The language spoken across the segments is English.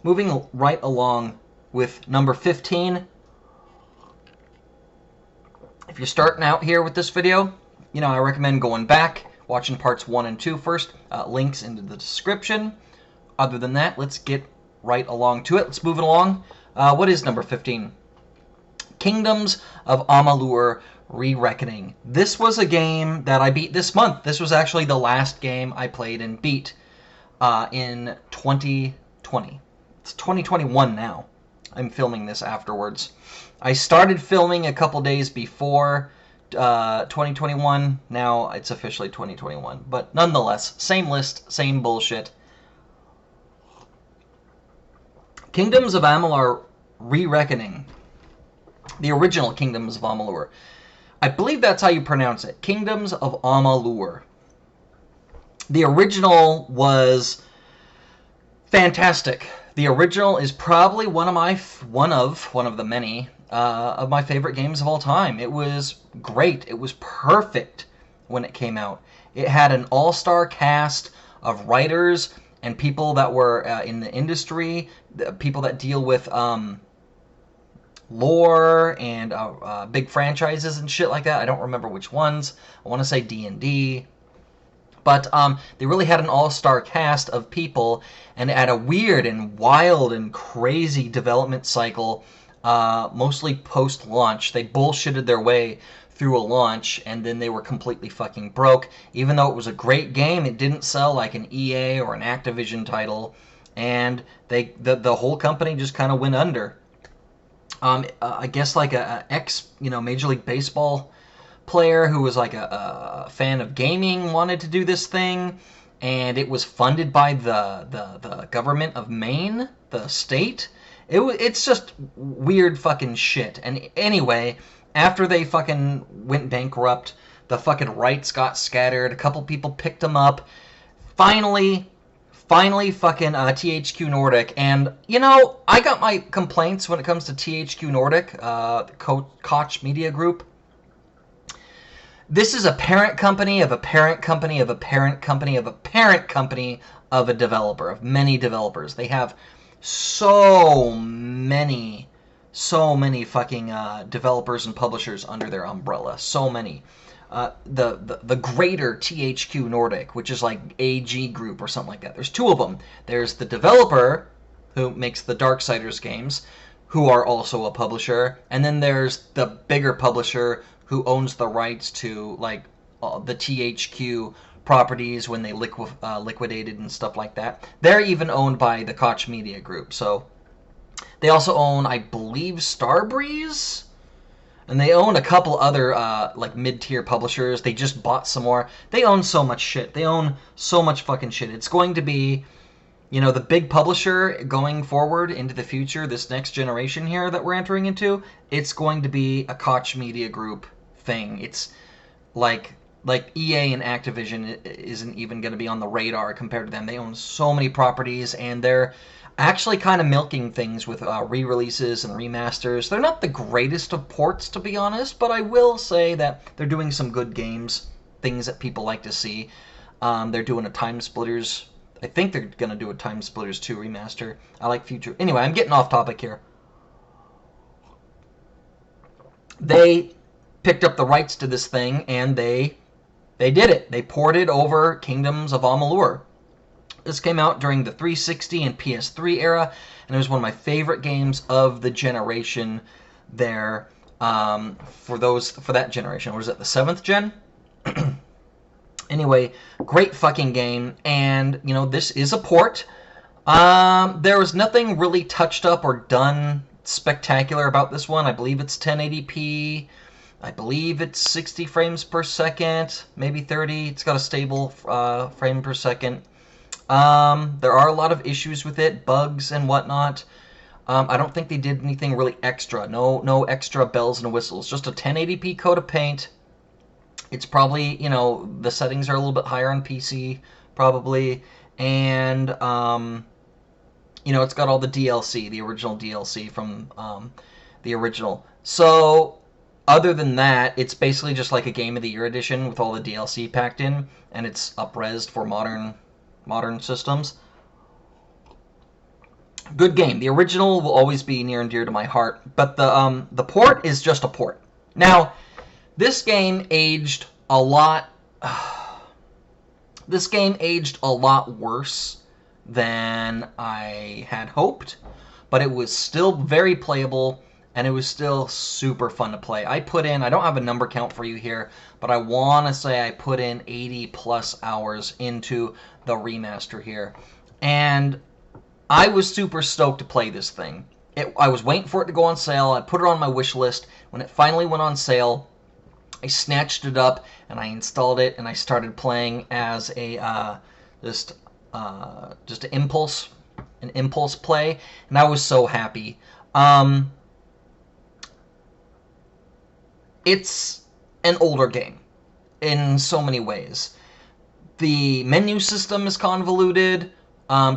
moving right along with number 15. If you're starting out here with this video, I recommend going back, watching parts 1 and 2 first. Links into the description. Other than that, let's get right along to it. Let's move it along. What is number 15? Kingdoms of Amalur: Re-Reckoning. This was a game that I beat this month. This was actually the last game I played and beat in 2020. It's 2021 now. I'm filming this afterwards. I started filming a couple days before 2021. Now it's officially 2021. But nonetheless, same list, same bullshit. Kingdoms of Amalur: Re-Reckoning. The original Kingdoms of Amalur. I believe that's how you pronounce it. Kingdoms of Amalur. The original was fantastic. The original is probably one of the many of my favorite games of all time. It was great. It was perfect when it came out. It had an all-star cast of writers and people that were in the industry, people that deal with lore and big franchises and shit like that. I don't remember which ones. I want to say D&D. But they really had an all-star cast of people, and had a weird and wild and crazy development cycle, mostly post-launch. They bullshitted their way through a launch, and then they were completely fucking broke. Even though it was a great game, it didn't sell like an EA or an Activision title, and the whole company just kind of went under. I guess like a ex, Major League Baseball player who was like a fan of gaming wanted to do this thing, and it was funded by the government of Maine, the state. It's just weird fucking shit. And anyway, after they fucking went bankrupt, the fucking rights got scattered. A couple people picked them up. Finally fucking THQ Nordic. And, I got my complaints when it comes to THQ Nordic, the Koch Media Group. This is a parent company of a parent company of a parent company of a parent company of a developer, of many developers. They have so many fucking developers and publishers under their umbrella. So many. The greater THQ Nordic, which is like AG Group or something like that. There's two of them. There's the developer, who makes the Darksiders games, who are also a publisher, and then there's the bigger publisher who owns the rights to like the THQ properties when they liquidated and stuff like that. They're even owned by the Koch Media Group. So they also own, I believe, Starbreeze, and they own a couple other like mid-tier publishers. They just bought some more. They own so much shit. They own so much fucking shit. It's going to be, the big publisher going forward into the future, this next generation here that we're entering into, it's going to be a Koch Media Group thing. It's like EA and Activision isn't even going to be on the radar compared to them. They own so many properties, and they're actually kind of milking things with re-releases and remasters. They're not the greatest of ports, to be honest, but I will say that they're doing some good games, things that people like to see. They're doing a Time Splitters. I think they're going to do a Time Splitters 2 remaster. I like future. Anyway, I'm getting off topic here. They picked up the rights to this thing, and they did it. They ported over Kingdoms of Amalur. This came out during the 360 and PS3 era, and it was one of my favorite games of the generation there, for that generation. Or was it the 7th gen? Anyway, great fucking game, and, this is a port. There was nothing really touched up or done spectacular about this one. I believe it's 1080p. I believe it's 60 frames per second, maybe 30. It's got a stable frame per second. There are a lot of issues with it, bugs and whatnot. I don't think they did anything really extra. No extra bells and whistles. Just a 1080p coat of paint. It's probably, the settings are a little bit higher on PC, probably. And, it's got all the DLC, the original DLC from the original. So, other than that, it's basically just like a Game of the Year edition with all the DLC packed in, and it's up-resed for modern systems. Good game. The original will always be near and dear to my heart, but the port is just a port. Now, this game aged a lot. This game aged a lot worse than I had hoped, but it was still very playable, and it was still super fun to play. I don't have a number count for you here, but I want to say I put in 80 plus hours into the remaster here. And I was super stoked to play this thing. I was waiting for it to go on sale. I put it on my wish list. When it finally went on sale, I snatched it up and I installed it and I started playing as a just an impulse play, and I was so happy. It's an older game in so many ways. The menu system is convoluted.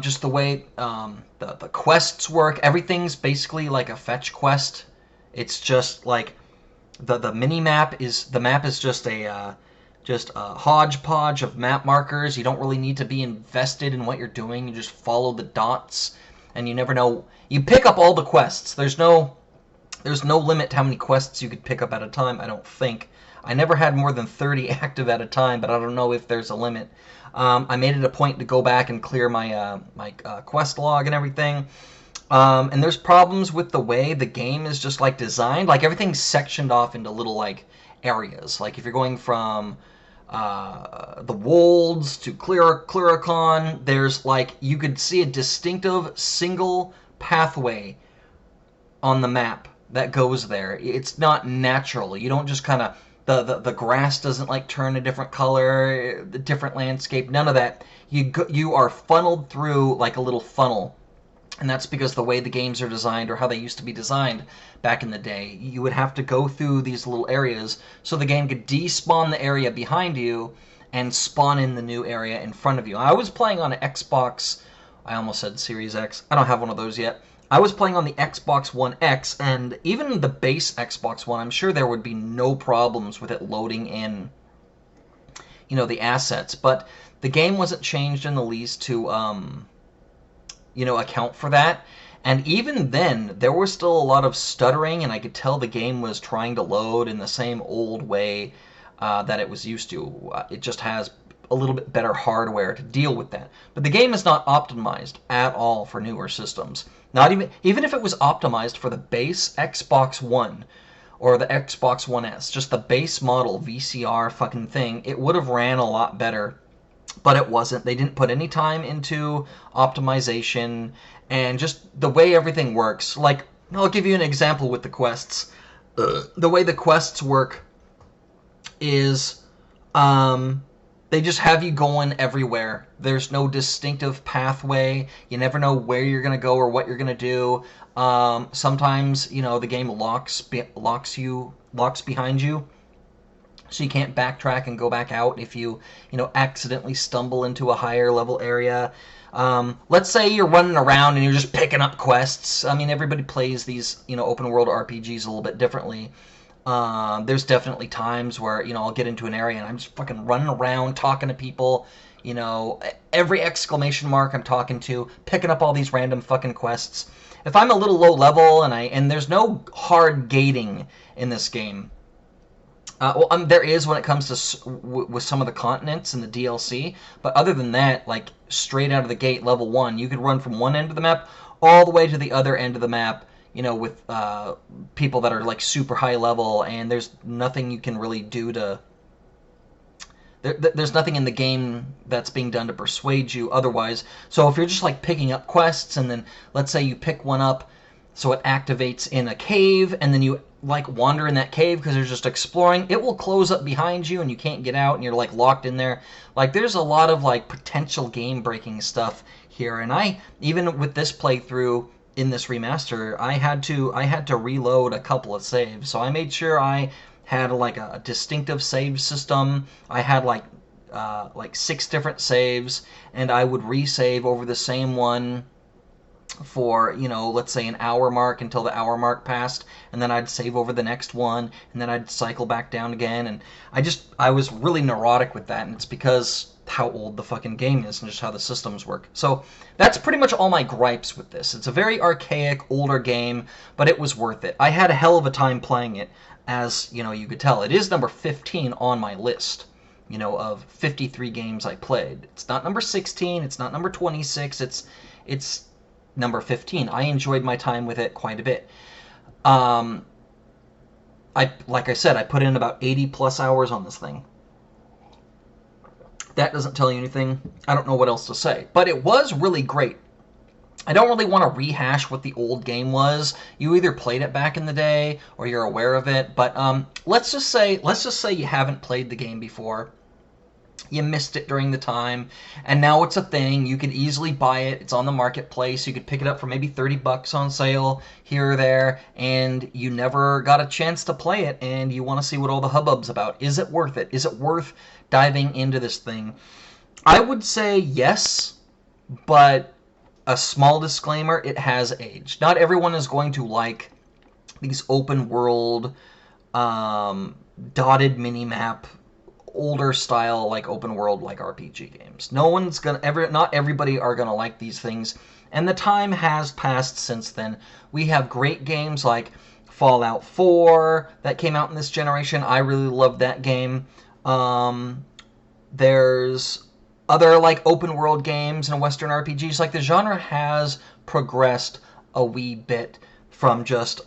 Just the way the quests work, everything's basically like a fetch quest. It's just like the map is just a hodgepodge of map markers. You don't really need to be invested in what you're doing. You just follow the dots, and you never know. You pick up all the quests. There's no limit to how many quests you could pick up at a time, I don't think. I never had more than 30 active at a time, but I don't know if there's a limit. I made it a point to go back and clear my quest log and everything. And there's problems with the way the game is just like designed. Like everything's sectioned off into little like areas. Like if you're going from the Wolds to Cluricon, there's like you could see a distinctive single pathway on the map that goes there. It's not natural. You don't just kind of the grass doesn't like turn a different color, the different landscape, none of that. You are funneled through like a little funnel. And that's because the way the games are designed, or how they used to be designed back in the day, you would have to go through these little areas so the game could despawn the area behind you and spawn in the new area in front of you. I was playing on an Xbox, I almost said Series X, I don't have one of those yet. I was playing on the Xbox One X, and even the base Xbox One, I'm sure there would be no problems with it loading in, the assets. But the game wasn't changed in the least to, account for that. And even then, there was still a lot of stuttering, and I could tell the game was trying to load in the same old way that it was used to. It just has a little bit better hardware to deal with that. But the game is not optimized at all for newer systems. Not even if it was optimized for the base Xbox One or the Xbox One S, just the base model VCR fucking thing, it would have ran a lot better. But it wasn't. They didn't put any time into optimization and just the way everything works. Like, I'll give you an example with the quests. The way the quests work is they just have you going everywhere. There's no distinctive pathway. You never know where you're going to go or what you're going to do. Sometimes, the game locks behind you. So you can't backtrack and go back out if you, accidentally stumble into a higher level area. Let's say you're running around and you're just picking up quests. I mean, everybody plays these, open world RPGs a little bit differently. There's definitely times where, I'll get into an area and I'm just fucking running around talking to people. Every exclamation mark I'm talking to, picking up all these random fucking quests. If I'm a little low level and there's no hard gating in this game. There is when it comes to with some of the continents and the DLC, but other than that, like straight out of the gate, level 1, you could run from one end of the map all the way to the other end of the map, with people that are like super high level, and there's nothing you can really do to... There's nothing in the game that's being done to persuade you otherwise. So if you're just like picking up quests, and then let's say you pick one up, so it activates in a cave, and then you like wander in that cave because you're just exploring, it will close up behind you and you can't get out and you're like locked in there. Like there's a lot of like potential game breaking stuff here, and I even with this playthrough in this remaster, I had to reload a couple of saves. So I made sure I had like a distinctive save system. I had like 6 different saves, and I would resave over the same one for, let's say an hour mark until the hour mark passed, and then I'd save over the next one, and then I'd cycle back down again. And I was really neurotic with that, and it's because how old the fucking game is and just how the systems work. So that's pretty much all my gripes with this. It's a very archaic, older game, but it was worth it. I had a hell of a time playing it, as you could tell. It is number 15 on my list, of 53 games I played. It's not number 16, it's not number 26, it's number 15. I enjoyed my time with it quite a bit. Like I said, I put in about 80 plus hours on this thing. That doesn't tell you anything. I don't know what else to say. But it was really great. I don't really want to rehash what the old game was. You either played it back in the day or you're aware of it. But let's just say you haven't played the game before. You missed it during the time, and now it's a thing. You could easily buy it. It's on the marketplace. You could pick it up for maybe 30 bucks on sale here or there, and you never got a chance to play it, and you want to see what all the hubbub's about. Is it worth it? Is it worth diving into this thing? I would say yes, but a small disclaimer, it has aged. Not everyone is going to like these open world, dotted minimap, older style, like open world, like RPG games. Not everybody are gonna like these things, and the time has passed since then. We have great games like Fallout 4 that came out in this generation. I really loved that game. There's other like open world games and Western RPGs. Like the genre has progressed a wee bit from just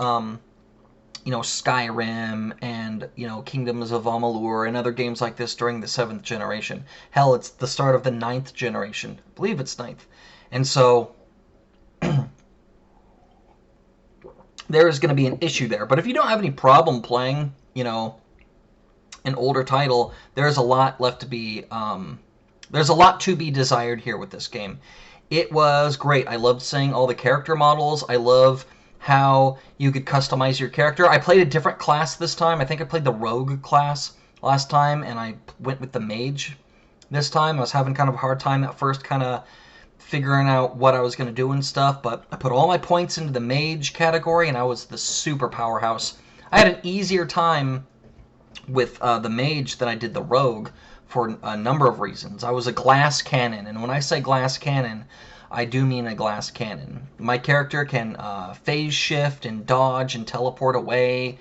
Skyrim and, Kingdoms of Amalur and other games like this during the 7th generation. Hell, it's the start of the 9th generation. I believe it's 9th. And so there is going to be an issue there. But if you don't have any problem playing, an older title, there's a lot left to be, there's a lot to be desired here with this game. It was great. I loved seeing all the character models. I love how you could customize your character. I played a different class this time. I think I played the rogue class last time, and I went with the mage this time. I was having kind of a hard time at first kind of figuring out what I was going to do and stuff, but I put all my points into the mage category, and I was the super powerhouse. I had an easier time with the mage than I did the rogue for a number of reasons. I was a glass cannon, and when I say glass cannon, I do mean a glass cannon. My character can phase shift and dodge and teleport away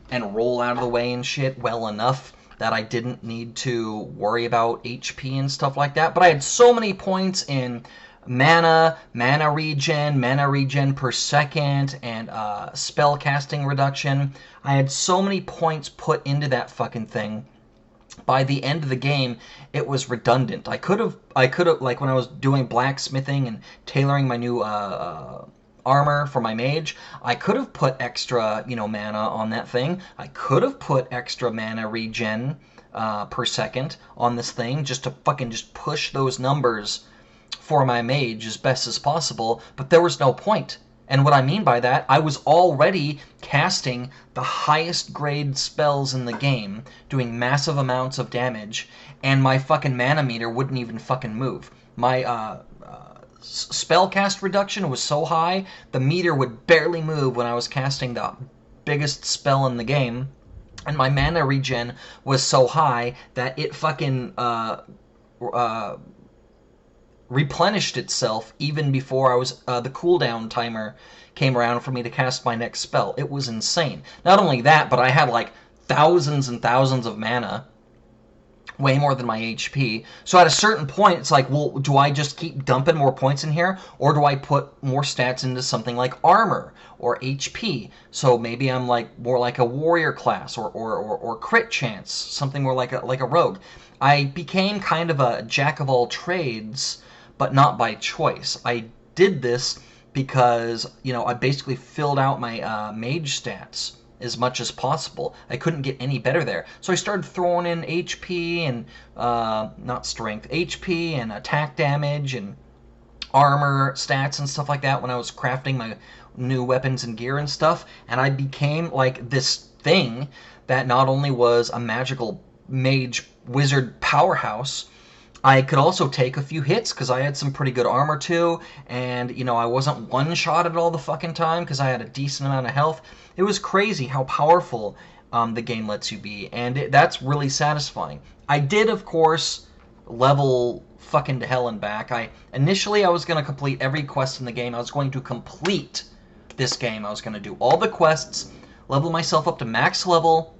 and roll out of the way and shit well enough that I didn't need to worry about HP and stuff like that. But I had so many points in mana regen per second, and spell casting reduction. I had so many points put into that fucking thing. By the end of the game, it was redundant. I could have, like when I was doing blacksmithing and tailoring my new armor for my mage, I could have put extra, mana on that thing. I could have put extra mana regen per second on this thing just to fucking just push those numbers for my mage as best as possible, but there was no point. And what I mean by that, I was already casting the highest grade spells in the game, doing massive amounts of damage, and my fucking mana meter wouldn't even fucking move. My spell cast reduction was so high, the meter would barely move when I was casting the biggest spell in the game, and my mana regen was so high that it fucking replenished itself even before I was the cooldown timer came around for me to cast my next spell. It was insane. Not only that, but I had like thousands and thousands of mana, way more than my HP. So at a certain point, it's like, well, do I just keep dumping more points in here, or do I put more stats into something like armor or HP? So maybe I'm like more like a warrior class, or crit chance, something more like a rogue. I became kind of a jack of all trades, but not by choice. I did this because, I basically filled out my mage stats as much as possible. I couldn't get any better there. So I started throwing in HP and, not strength, HP and attack damage and armor stats and stuff like that when I was crafting my new weapons and gear and stuff. And I became like this thing that not only was a magical mage wizard powerhouse, I could also take a few hits because I had some pretty good armor too, and I wasn't one-shotted all the fucking time because I had a decent amount of health. It was crazy how powerful the game lets you be, and that's really satisfying. I did, of course, level fucking to hell and back. Initially I was going to complete every quest in the game. I was going to complete this game. I was going to do all the quests, level myself up to max level,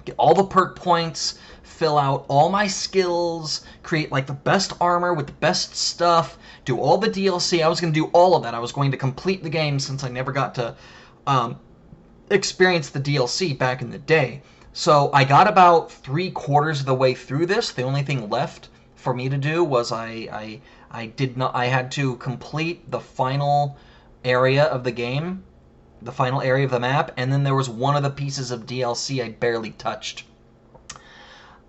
get all the perk points, fill out all my skills, create like the best armor with the best stuff, do all the DLC. I was going to do all of that. I was going to complete the game since I never got to experience the DLC back in the day. So I got about 3/4 of the way through this. The only thing left for me to do was I had to complete the final area of the game, the final area of the map, and then there was one of the pieces of DLC I barely touched.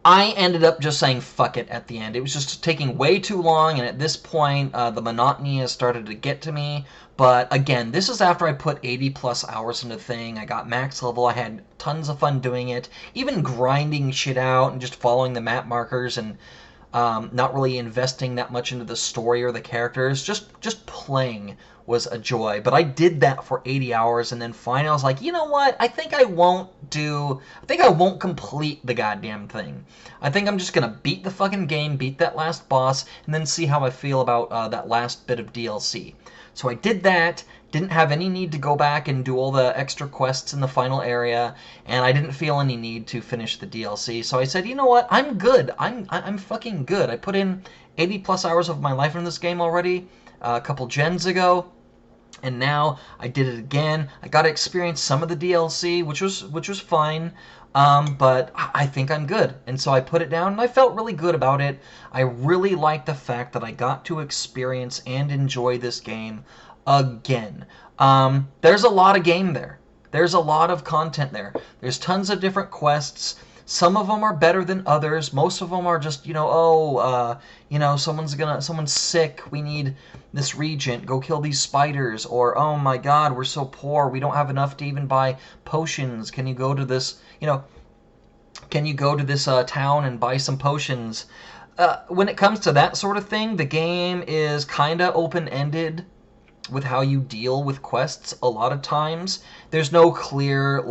I ended up just saying fuck it at the end. It was just taking way too long, and at this point, the monotony has started to get to me. But again, this is after I put 80 plus hours into the thing. I got max level. I had tons of fun doing it. Even grinding shit out and just following the map markers and not really investing that much into the story or the characters. Just playing was a joy. But I did that for 80 hours, and then finally I was like, you know what? I think I won't complete the goddamn thing. I think I'm just gonna beat the fucking game, beat that last boss, and then see how I feel about that last bit of DLC. So I did that, didn't have any need to go back and do all the extra quests in the final area, and I didn't feel any need to finish the DLC. So I said, you know what? I'm good. I'm fucking good. I put in 80 plus hours of my life in this game already a couple gens ago. And now I did it again. I got to experience some of the DLC, which was fine, but I think I'm good. And so I put it down, and I felt really good about it. I really like the fact that I got to experience and enjoy this game again. There's a lot of game there. There's a lot of content there. There's tons of different quests. Some of them are better than others. Most of them are just, someone's sick. We need this regent. Go kill these spiders. Or, oh my god, we're so poor. We don't have enough to even buy potions. Can you go to this, town and buy some potions? When it comes to that sort of thing, the game is kind of open-ended with how you deal with quests a lot of times. There's no clear,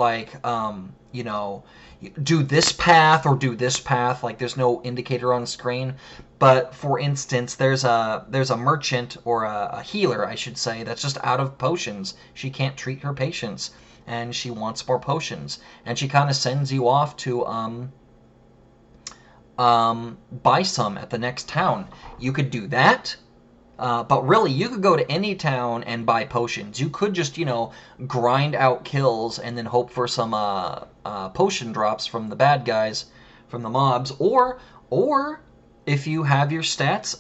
do this path or do this path. Like, there's no indicator on screen. But for instance, there's a merchant, or a healer, I should say, that's just out of potions. She can't treat her patients, and she wants more potions. And she kind of sends you off to buy some at the next town. You could do that. But really, you could go to any town and buy potions. You could just, grind out kills and then hope for some potion drops from the bad guys, from the mobs. Or if you have your stats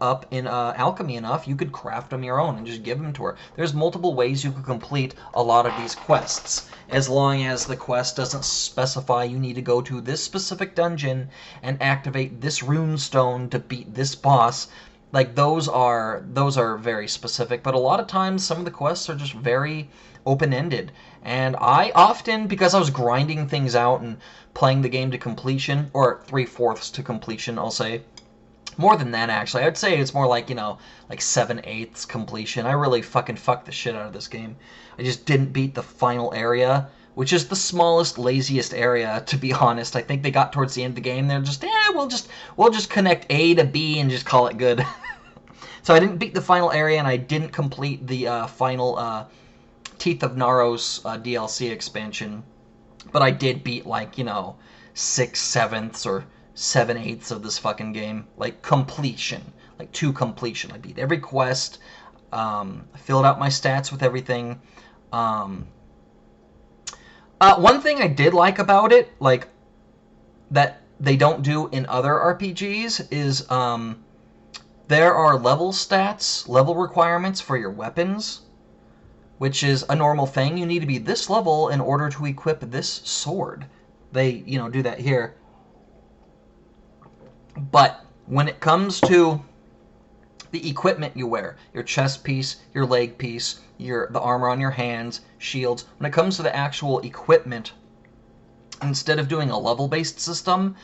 up in alchemy enough, you could craft them your own and just give them to her. There's multiple ways you could complete a lot of these quests, as long as the quest doesn't specify you need to go to this specific dungeon and activate this rune stone to beat this boss. Like, those are very specific, but a lot of times some of the quests are just very open-ended. And I often, because I was grinding things out and playing the game to completion, or 3/4 to completion, I'll say. More than that, actually. I'd say it's more like, like 7/8 completion. I really fucking fucked the shit out of this game. I just didn't beat the final area, which is the smallest, laziest area, to be honest. I think they got towards the end of the game, they're just, we'll just connect A to B and just call it good. So I didn't beat the final area, and I didn't complete the final Teeth of Naros DLC expansion. But I did beat, 6/7 or 7/8 of this fucking game. Like, completion. Like, to completion. I beat every quest, filled out my stats with everything. One thing I did like about it, that they don't do in other RPGs, is there are level stats, level requirements for your weapons, which is a normal thing. You need to be this level in order to equip this sword. They, do that here. But when it comes to the equipment you wear, your chest piece, your leg piece, the armor on your hands, shields, when it comes to the actual equipment, instead of doing a level-based system,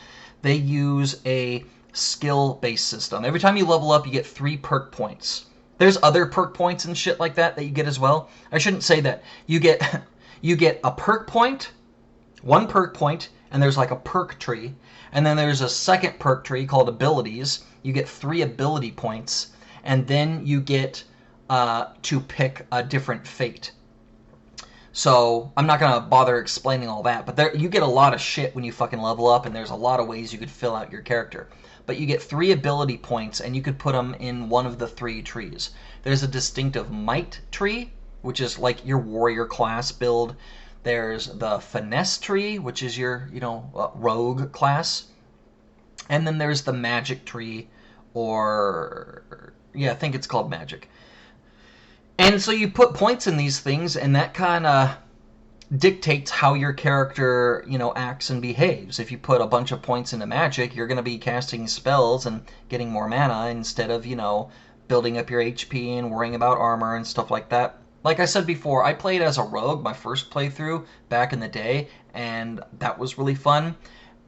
they use a skill-based system. Every time you level up, you get 3 perk points. There's other perk points and shit like that you get as well. I shouldn't say that. You get a perk point, 1 perk point, and there's like a perk tree, and then there's a second perk tree called abilities. You get 3 ability points, and then you get to pick a different fate. So I'm not gonna bother explaining all that, but you get a lot of shit when you fucking level up, and there's a lot of ways you could fill out your character. But you get 3 ability points, and you could put them in one of the 3 trees. There's a distinctive might tree, which is like your warrior class build. There's the finesse tree, which is your, rogue class. And then there's the magic tree, I think it's called magic. And so you put points in these things, and that kind of dictates how your character, acts and behaves. If you put a bunch of points into magic, you're going to be casting spells and getting more mana instead of, building up your HP and worrying about armor and stuff like that. Like I said before, I played as a rogue my first playthrough back in the day, and that was really fun.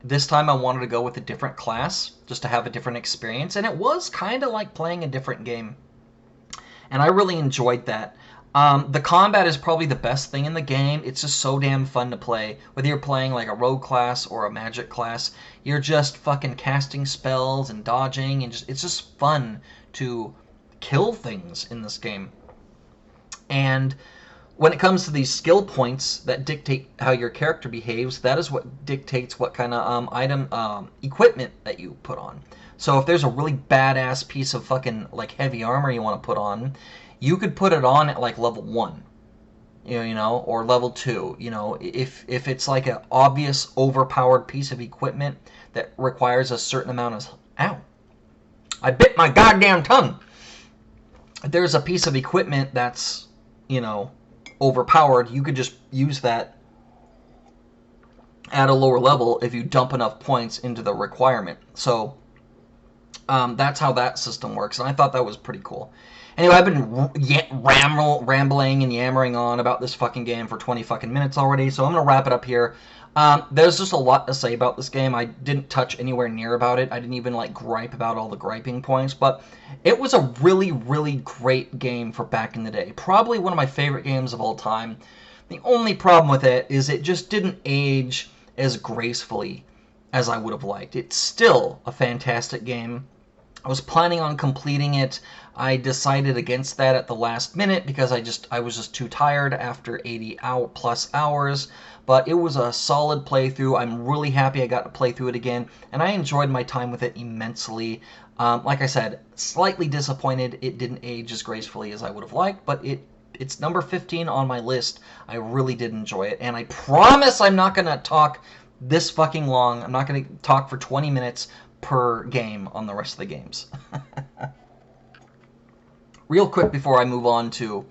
This time I wanted to go with a different class, just to have a different experience, and it was kind of like playing a different game. And I really enjoyed that. The combat is probably the best thing in the game. It's just so damn fun to play. Whether you're playing like a rogue class or a magic class, you're just fucking casting spells and dodging, and it's just fun to kill things in this game. And when it comes to these skill points that dictate how your character behaves, that is what dictates what kind of equipment that you put on. So if there's a really badass piece of fucking like heavy armor you want to put on, you could put it on at like level 1, or level 2. If it's like an obvious overpowered piece of equipment that requires a certain amount of... Ow! I bit my goddamn tongue! If there's a piece of equipment that's, overpowered, you could just use that at a lower level if you dump enough points into the requirement. So that's how that system works, and I thought that was pretty cool. Anyway, I've been rambling and yammering on about this fucking game for 20 fucking minutes already, so I'm going to wrap it up here. There's just a lot to say about this game. I didn't touch anywhere near about it. I didn't even, gripe about all the griping points, but it was a really, really great game for back in the day. Probably one of my favorite games of all time. The only problem with it is it just didn't age as gracefully as I would have liked. It's still a fantastic game. I was planning on completing it. I decided against that at the last minute because I was just too tired after 80 plus hours. But it was a solid playthrough. I'm really happy I got to play through it again, and I enjoyed my time with it immensely. Like I said, slightly disappointed it didn't age as gracefully as I would have liked, but it's number 15 on my list. I really did enjoy it, and I promise I'm not going to talk this fucking long. I'm not going to talk for 20 minutes per game on the rest of the games. Real quick before I move on to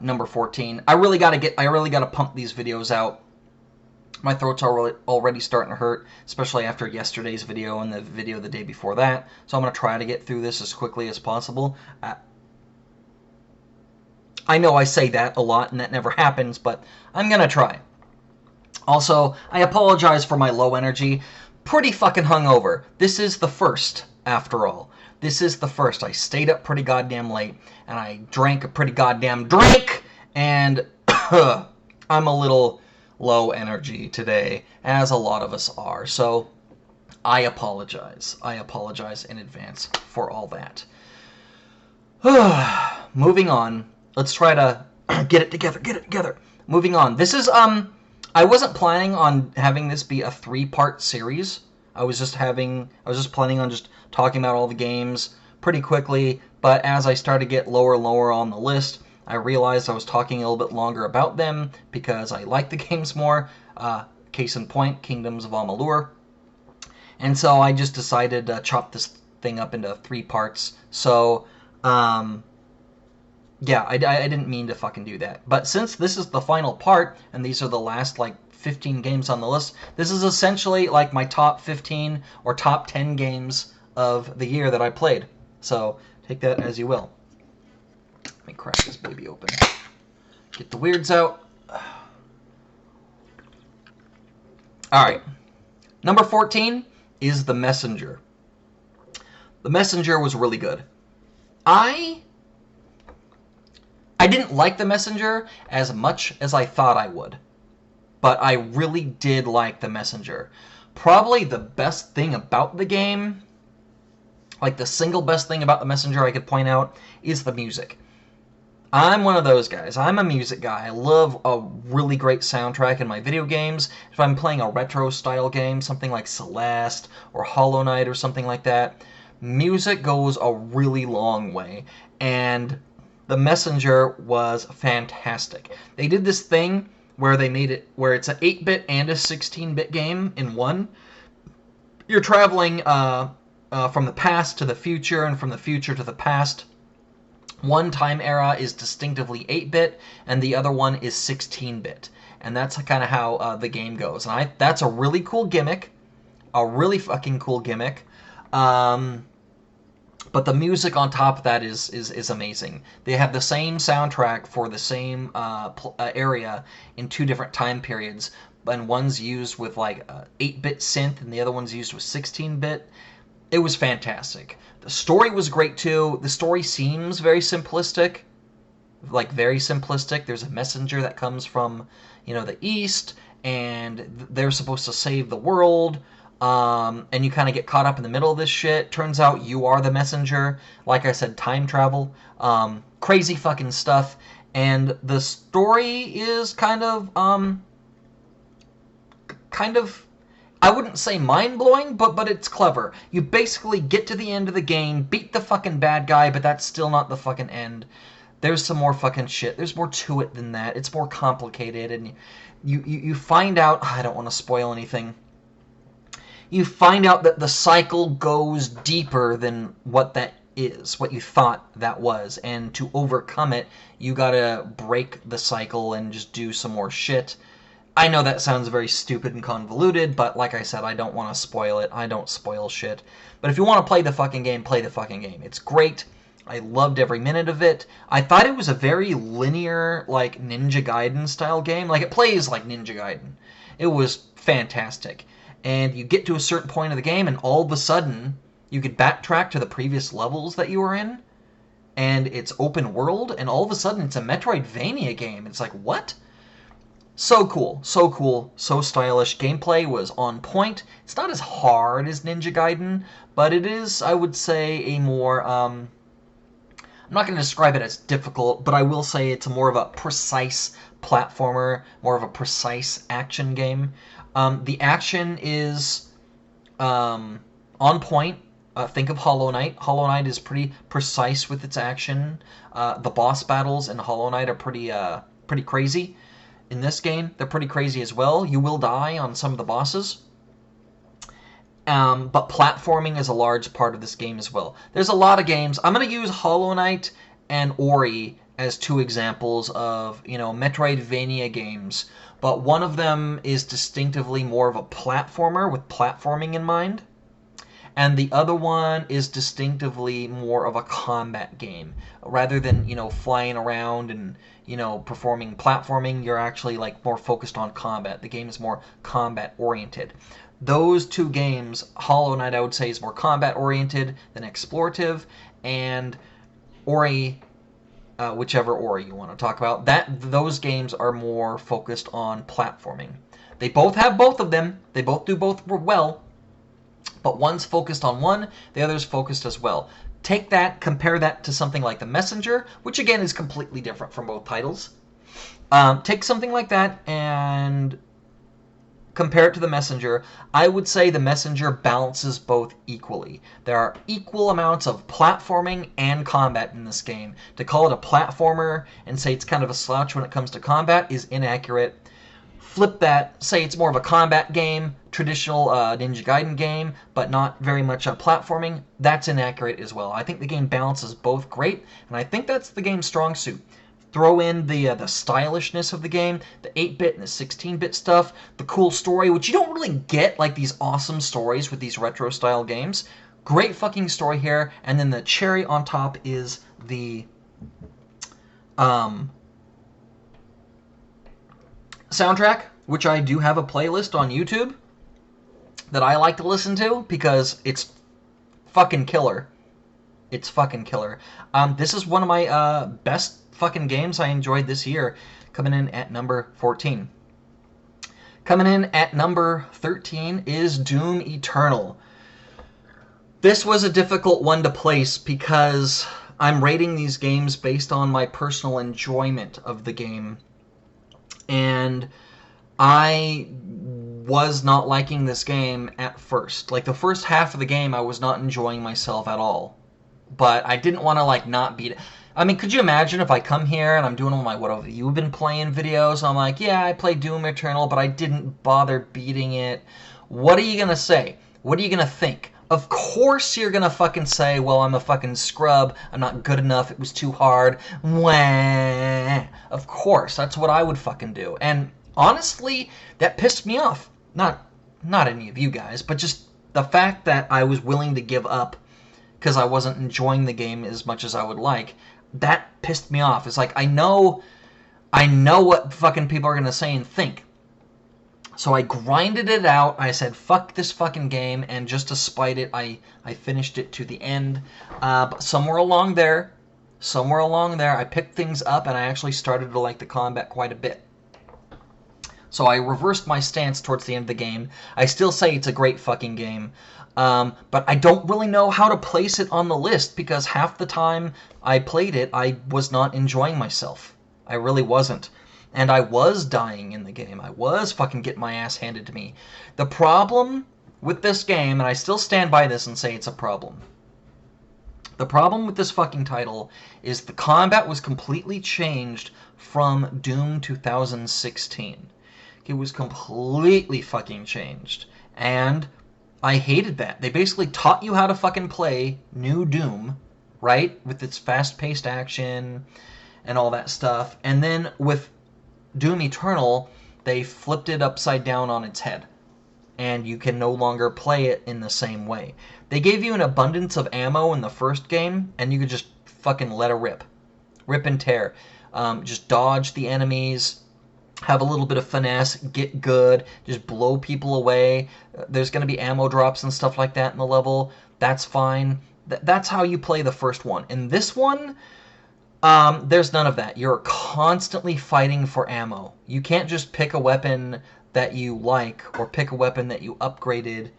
number 14, I really got to pump these videos out. My throat's already starting to hurt, especially after yesterday's video and the video the day before that. So I'm going to try to get through this as quickly as possible. I know I say that a lot and that never happens, but I'm going to try. Also, I apologize for my low energy. Pretty fucking hungover. This is the first, after all. This is the first. I stayed up pretty goddamn late, and I drank a pretty goddamn drink, and I'm a little low energy today, as a lot of us are. So, I apologize. I apologize in advance for all that. Moving on. Let's try to get it together. Moving on. This is, I wasn't planning on having this be a 3-part series. I was just planning on just talking about all the games pretty quickly, but as I started to get lower and lower on the list, I realized I was talking a little bit longer about them because I like the games more. Case in point, Kingdoms of Amalur. And so I just decided to chop this thing up into 3 parts. So, yeah, I didn't mean to fucking do that. But since this is the final part, and these are the last, 15 games on the list, this is essentially, my top 15 or top 10 games of the year that I played. So, take that as you will. Let me crack this baby open. Get the weirds out. Alright. Number 14 is The Messenger. The Messenger was really good. I didn't like The Messenger as much as I thought I would. but I really did like The Messenger. Probably the best thing about the game, like the single best thing about The Messenger I could point out, is the music. I'm one of those guys. I'm a music guy. I love a really great soundtrack in my video games. If I'm playing a retro-style game, something like Celeste or Hollow Knight or something like that, music goes a really long way. And The Messenger was fantastic. They did this thing where they made it where it's an 8-bit and a 16-bit game in one. You're traveling from the past to the future and from the future to the past. One time era is distinctively 8-bit, and the other one is 16-bit. And that's kind of how the game goes. And that's a really cool gimmick. A really fucking cool gimmick. But the music on top of that is amazing. They have the same soundtrack for the same area in two different time periods. And one's used with like 8-bit synth, and the other one's used with 16-bit. It was fantastic. The story was great too. The story seems very simplistic, like very simplistic. There's a messenger that comes from, the east, and they're supposed to save the world. And you kind of get caught up in the middle of this shit. Turns out you are the messenger. Like I said, time travel, crazy fucking stuff. And the story is kind of I wouldn't say mind-blowing, but it's clever. You basically get to the end of the game, beat the fucking bad guy, but that's still not the fucking end. There's some more fucking shit. There's more to it than that. It's more complicated, and you find out... I don't want to spoil anything. You find out that the cycle goes deeper than what that is, what you thought that was, and to overcome it, you gotta break the cycle and just do some more shit. I know that sounds very stupid and convoluted, but like I said, I don't want to spoil it. I don't spoil shit. But if you want to play the fucking game, play the fucking game. It's great. I loved every minute of it. I thought it was a very linear, like, Ninja Gaiden style game. Like, it plays like Ninja Gaiden. It was fantastic. And you get to a certain point of the game, and all of a sudden, you could backtrack to the previous levels that you were in, and it's open world, and all of a sudden it's a Metroidvania game. It's like, what? So cool, so stylish. Gameplay was on point. It's not as hard as Ninja Gaiden, but it is, I would say, a more, I'm not going to describe it as difficult, but I will say it's more of a precise platformer, more of a precise action game. The action is on point. Think of Hollow Knight. Hollow Knight is pretty precise with its action. The boss battles in Hollow Knight are pretty crazy. In this game, they're pretty crazy as well. You will die on some of the bosses. But platforming is a large part of this game as well. There's a lot of games. I'm going to use Hollow Knight and Ori as two examples of, Metroidvania games. But one of them is distinctively more of a platformer with platforming in mind. And the other one is distinctively more of a combat game. Rather than, flying around and, performing platforming, you're actually, like, more focused on combat. The game is more combat-oriented. Those two games, Hollow Knight, I would say, is more combat-oriented than explorative, and Ori, whichever Ori you want to talk about, those games are more focused on platforming. They both have both of them. They both do both well. But one's focused on one, the other's focused as well. Take that, compare that to something like The Messenger, which again is completely different from both titles. Take something like that and compare it to The Messenger. I would say The Messenger balances both equally. There are equal amounts of platforming and combat in this game. To call it a platformer and say it's kind of a slouch when it comes to combat is inaccurate. Flip that, say it's more of a combat game, traditional Ninja Gaiden game, but not very much platforming, that's inaccurate as well. I think the game balances both great, and I think that's the game's strong suit. Throw in the stylishness of the game, the 8-bit and the 16-bit stuff, the cool story, which you don't really get, like these awesome stories with these retro-style games. Great fucking story here, and then the cherry on top is the soundtrack, which I do have a playlist on YouTube that I like to listen to because it's fucking killer. It's fucking killer. This is one of my best fucking games I enjoyed this year, coming in at number 14. Coming in at number 13 is Doom Eternal. This was a difficult one to place because I'm rating these games based on my personal enjoyment of the game. And I was not liking this game at first. Like, the first half of the game, I was not enjoying myself at all. But I didn't want to, like, not beat it. I mean, could you imagine if I come here and I'm doing all my what have you been playing videos? I'm like, yeah, I played Doom Eternal, but I didn't bother beating it. What are you going to say? What are you going to think? Of course you're going to fucking say, well, I'm a fucking scrub. I'm not good enough. It was too hard. Wah. Of course. That's what I would fucking do. And honestly, that pissed me off. Not any of you guys, but just the fact that I was willing to give up because I wasn't enjoying the game as much as I would like. That pissed me off. It's like, I know what fucking people are going to say and think. So I grinded it out. I said, fuck this fucking game. And just to spite it, I finished it to the end. But somewhere along there, I picked things up and I actually started to like the combat quite a bit. So I reversed my stance towards the end of the game. I still say it's a great fucking game. But I don't really know how to place it on the list because half the time I played it, I was not enjoying myself. I really wasn't. And I was dying in the game. I was fucking getting my ass handed to me. The problem with this game, and I still stand by this and say it's a problem. The problem with this fucking title is the combat was completely changed from Doom 2016. It was completely fucking changed. And I hated that. They basically taught you how to fucking play new Doom, right? With its fast-paced action and all that stuff. And then with Doom Eternal, they flipped it upside down on its head. And you can no longer play it in the same way. They gave you an abundance of ammo in the first game, and you could just fucking let it rip. Rip and tear. Just dodge the enemies, have a little bit of finesse, get good, just blow people away. There's going to be ammo drops and stuff like that in the level. That's fine. That's how you play the first one. In this one, there's none of that. You're constantly fighting for ammo. You can't just pick a weapon that you like or pick a weapon that you upgraded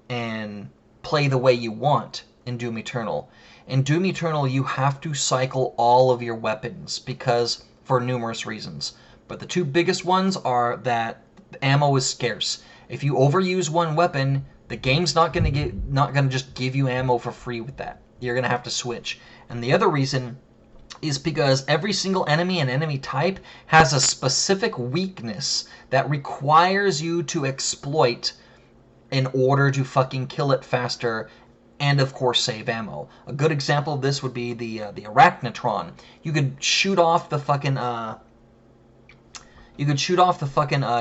and play the way you want in Doom Eternal. In Doom Eternal, you have to cycle all of your weapons because for numerous reasons. But the two biggest ones are that ammo is scarce. If you overuse one weapon, the game's not gonna just give you ammo for free with that. You're gonna have to switch. And the other reason is because every single enemy and enemy type has a specific weakness that requires you to exploit in order to fucking kill it faster and, of course, save ammo. A good example of this would be the Arachnotron. You could shoot off the fucking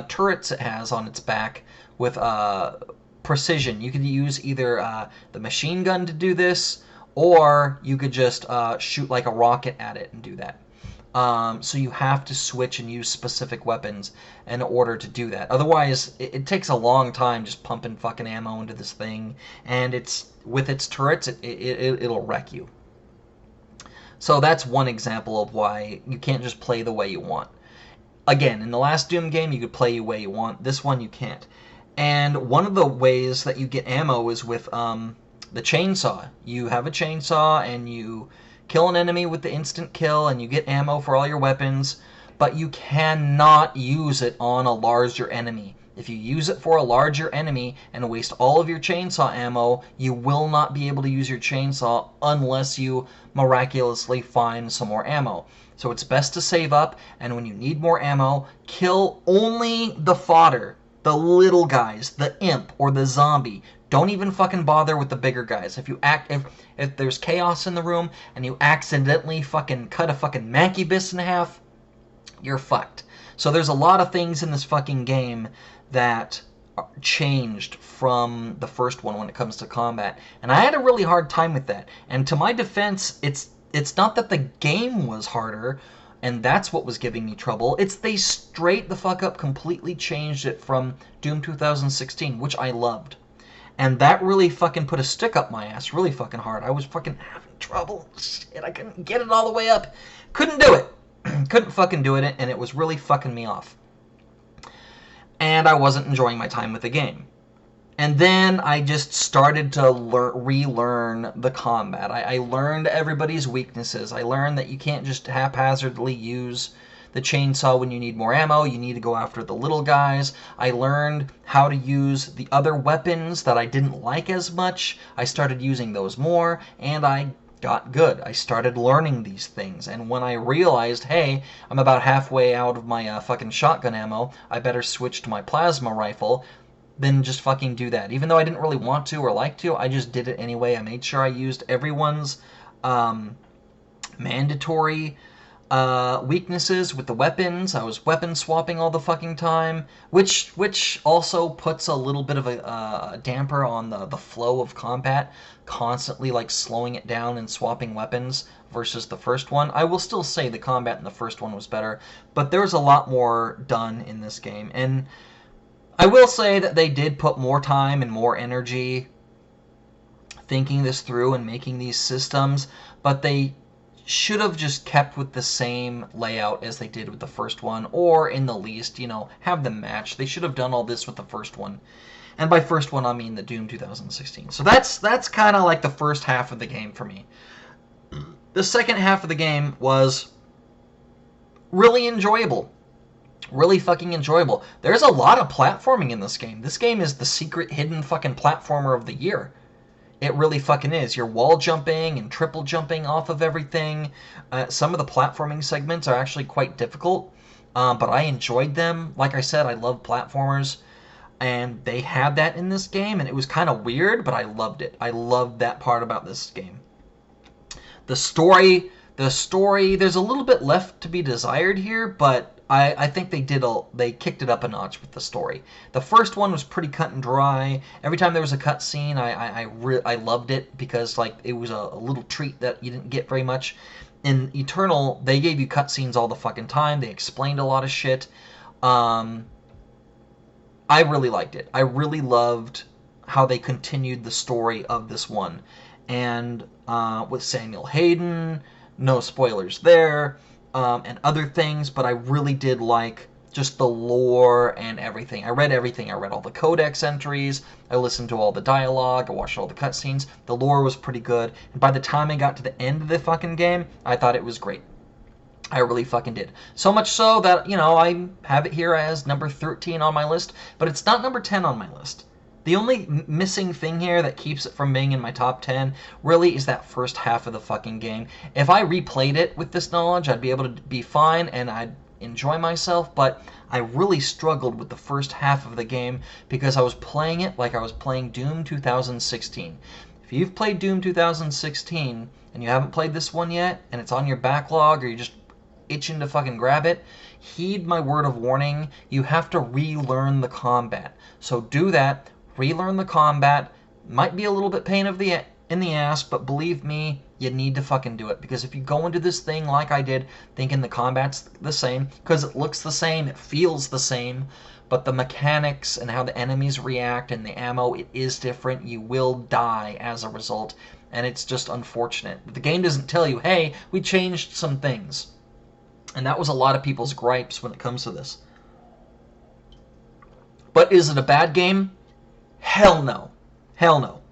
turrets it has on its back with precision. You could use either the machine gun to do this, or you could just shoot like a rocket at it and do that. So you have to switch and use specific weapons in order to do that. Otherwise, it takes a long time just pumping fucking ammo into this thing, and with its turrets, it'll wreck you. So that's one example of why you can't just play the way you want. Again, in the last Doom game, you could play the way you want. This one, you can't. And one of the ways that you get ammo is with the chainsaw. You have a chainsaw and you kill an enemy with the instant kill and you get ammo for all your weapons, but you cannot use it on a larger enemy. If you use it for a larger enemy and waste all of your chainsaw ammo, you will not be able to use your chainsaw unless you miraculously find some more ammo. So it's best to save up, and when you need more ammo, kill only the fodder, the little guys, the imp or the zombie. Don't even fucking bother with the bigger guys. If there's chaos in the room and you accidentally fucking cut a fucking Mancubus in half, you're fucked. So there's a lot of things in this fucking game that changed from the first one when it comes to combat. And I had a really hard time with that. And to my defense, it's not that the game was harder and that's what was giving me trouble. It's they straight the fuck up completely changed it from Doom 2016, which I loved. And that really fucking put a stick up my ass really fucking hard. I was fucking having trouble. Shit, I couldn't get it all the way up. Couldn't do it. Couldn't fucking do it, and it was really fucking me off. and I wasn't enjoying my time with the game. And then I just started to relearn the combat. I learned everybody's weaknesses. I learned that you can't just haphazardly use the chainsaw when you need more ammo. You need to go after the little guys. I learned how to use the other weapons that I didn't like as much. I started using those more, and I got good. I started learning these things, and when I realized, hey, I'm about halfway out of my fucking shotgun ammo, I better switch to my plasma rifle, then just fucking do that. Even though I didn't really want to or like to, I just did it anyway. I made sure I used everyone's mandatory weaknesses with the weapons. I was weapon swapping all the fucking time, which also puts a little bit of a damper on the flow of combat, constantly like slowing it down and swapping weapons versus the first one. I will still say the combat in the first one was better, but there's a lot more done in this game, and I will say that they did put more time and more energy thinking this through and making these systems, but they should have just kept with the same layout as they did with the first one, or in the least, have them match. They should have done all this with the first one. And by first one, I mean the Doom 2016. So that's kind of like the first half of the game for me. The second half of the game was really enjoyable. Really fucking enjoyable. There's a lot of platforming in this game. This game is the secret hidden fucking platformer of the year. It really fucking is. You're wall jumping and triple jumping off of everything. Some of the platforming segments are actually quite difficult, but I enjoyed them. Like I said, I love platformers, and they had that in this game, and it was kind of weird, but I loved it. I loved that part about this game. The story, there's a little bit left to be desired here, but I think they kicked it up a notch with the story. The first one was pretty cut and dry. Every time there was a cut scene, I loved it because like it was a little treat that you didn't get very much. In Eternal, they gave you cut scenes all the fucking time. They explained a lot of shit. I really liked it. I really loved how they continued the story of this one, and with Samuel Hayden, no spoilers there. And other things, but I really did like just the lore and everything. I read everything. I read all the codex entries. I listened to all the dialogue. I watched all the cutscenes. The lore was pretty good. And by the time I got to the end of the fucking game, I thought it was great. I really fucking did. So much so that, I have it here as number 13 on my list, but it's not number 10 on my list. The only missing thing here that keeps it from being in my top 10 really is that first half of the fucking game. If I replayed it with this knowledge, I'd be able to be fine and I'd enjoy myself, but I really struggled with the first half of the game because I was playing it like I was playing Doom 2016. If you've played Doom 2016 and you haven't played this one yet, and it's on your backlog or you're just itching to fucking grab it, heed my word of warning. You have to relearn the combat. So do that. Relearn the combat. Might be a little bit pain in the ass, but believe me, you need to fucking do it. Because if you go into this thing like I did, thinking the combat's the same, because it looks the same, it feels the same, but the mechanics and how the enemies react and the ammo, it is different. You will die as a result, and it's just unfortunate. The game doesn't tell you, hey, we changed some things. And that was a lot of people's gripes when it comes to this. But is it a bad game? Hell no. Hell no.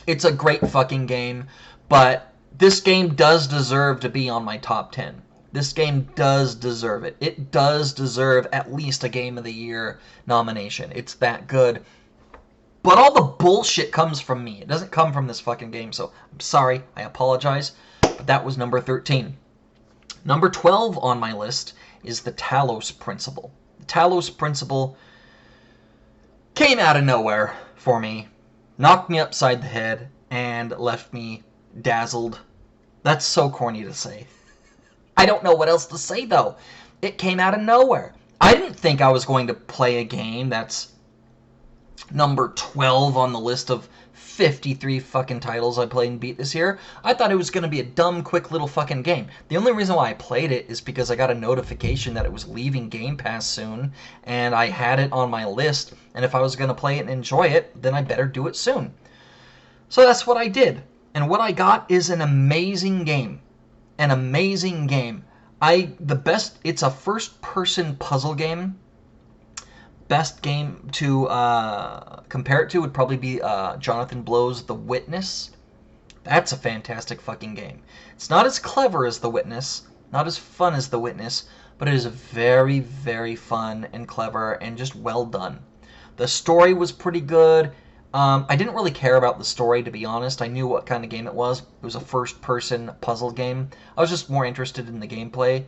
It's a great fucking game, but this game does deserve to be on my top 10. This game does deserve it. It does deserve at least a Game of the Year nomination. It's that good. But all the bullshit comes from me. It doesn't come from this fucking game, so I'm sorry. I apologize. But that was number 13. Number 12 on my list is the Talos Principle. The Talos Principle came out of nowhere for me, knocked me upside the head, and left me dazzled. That's so corny to say. I don't know what else to say, though. It came out of nowhere. I didn't think I was going to play a game that's number 12 on the list of 53 fucking titles I played and beat this year. I thought it was going to be a dumb, quick little fucking game. The only reason why I played it is because I got a notification that it was leaving Game Pass soon, and I had it on my list, and if I was going to play it and enjoy it, then I better do it soon. So that's what I did. And what I got is an amazing game. An amazing game. It's a first-person puzzle game, best game to compare it to would probably be Jonathan Blow's The Witness. That's a fantastic fucking game. It's not as clever as The Witness, not as fun as The Witness, but it is very, very fun and clever and just well done. The story was pretty good. I didn't really care about the story, to be honest. I knew what kind of game it was. It was a first-person puzzle game. I was just more interested in the gameplay.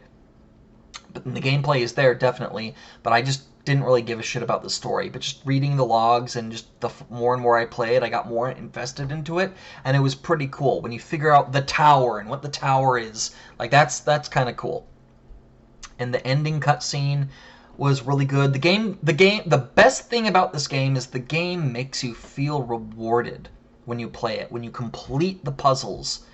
But the gameplay is there, definitely. But I just didn't really give a shit about the story. But just reading the logs and just the more and more I played, I got more invested into it. And it was pretty cool. When you figure out the tower and what the tower is, like that's kind of cool. And the ending cutscene was really good. The best thing about this game is the game makes you feel rewarded when you play it, when you complete the puzzles.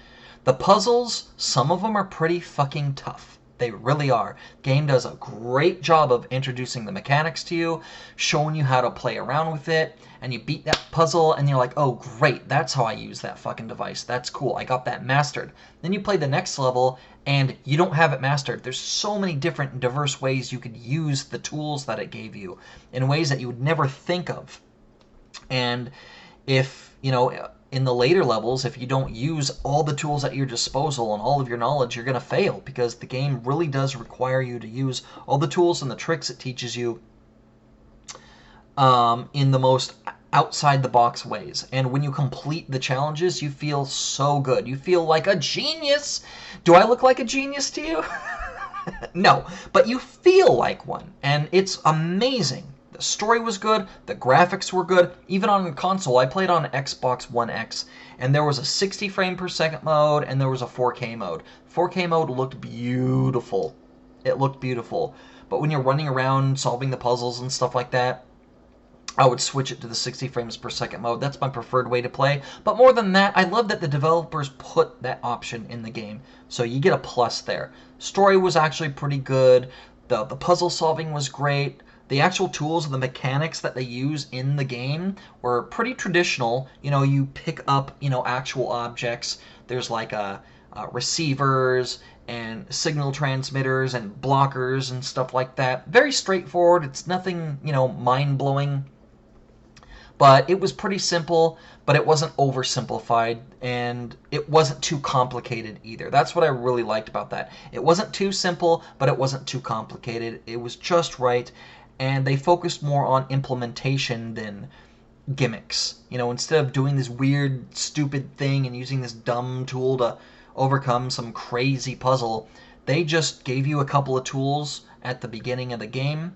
The puzzles, some of them are pretty fucking tough. They really are. Game does a great job of introducing the mechanics to you, showing you how to play around with it, and you beat that puzzle and you're like, oh great, that's how I use that fucking device. That's cool. I got that mastered. Then you play the next level and you don't have it mastered. There's so many different and diverse ways you could use the tools that it gave you in ways that you would never think of. And if, you know, in the later levels, if you don't use all the tools at your disposal and all of your knowledge, you're going to fail, because the game really does require you to use all the tools and the tricks it teaches you in the most outside-the-box ways. And when you complete the challenges, you feel so good. You feel like a genius. Do I look like a genius to you? No, but you feel like one, and it's amazing. The story was good, the graphics were good. Even on console, I played on Xbox One X, and there was a 60 frame per second mode, and there was a 4K mode. 4K mode looked beautiful. It looked beautiful. But when you're running around solving the puzzles and stuff like that, I would switch it to the 60 frames per second mode. That's my preferred way to play. But more than that, I love that the developers put that option in the game. So you get a plus there. Story was actually pretty good. The puzzle solving was great. The actual tools and the mechanics that they use in the game were pretty traditional. You know, you pick up, you know, actual objects. There's like receivers and signal transmitters and blockers and stuff like that. Very straightforward. It's nothing, you know, mind-blowing. But it was pretty simple, but it wasn't oversimplified, and it wasn't too complicated either. That's what I really liked about that. It wasn't too simple, but it wasn't too complicated. It was just right, and they focused more on implementation than gimmicks. You know, instead of doing this weird, stupid thing and using this dumb tool to overcome some crazy puzzle, they just gave you a couple of tools at the beginning of the game,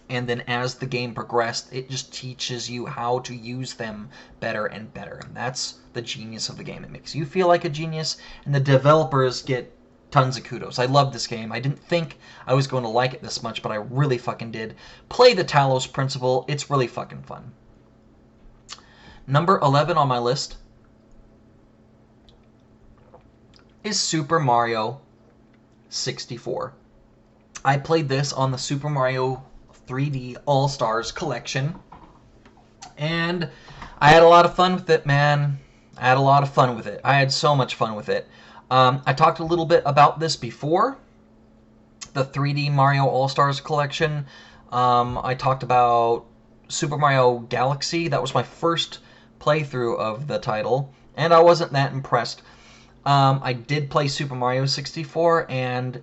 and then as the game progressed, it just teaches you how to use them better and better. And that's the genius of the game. It makes you feel like a genius, and the developers get tons of kudos. I love this game. I didn't think I was going to like it this much, but I really fucking did. Play the Talos Principle. It's really fucking fun. Number 11 on my list is Super Mario 64. I played this on the Super Mario 3D All-Stars collection, and I had a lot of fun with it, man. I had a lot of fun with it. I had so much fun with it. I talked a little bit about this before, the 3D Mario All-Stars collection. I talked about Super Mario Galaxy. That was my first playthrough of the title, and I wasn't that impressed. I did play Super Mario 64, and,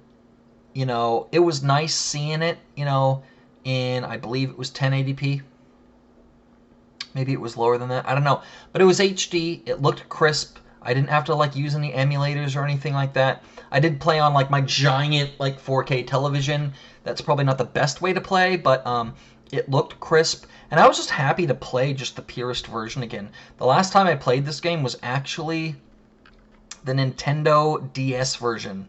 you know, it was nice seeing it, you know, in, I believe it was 1080p. Maybe it was lower than that. I don't know. But it was HD. It looked crisp. I didn't have to, like, use any emulators or anything like that. I did play on, like, my giant, like, 4K television. That's probably not the best way to play, but it looked crisp. And I was just happy to play just the purest version again. The last time I played this game was actually the Nintendo DS version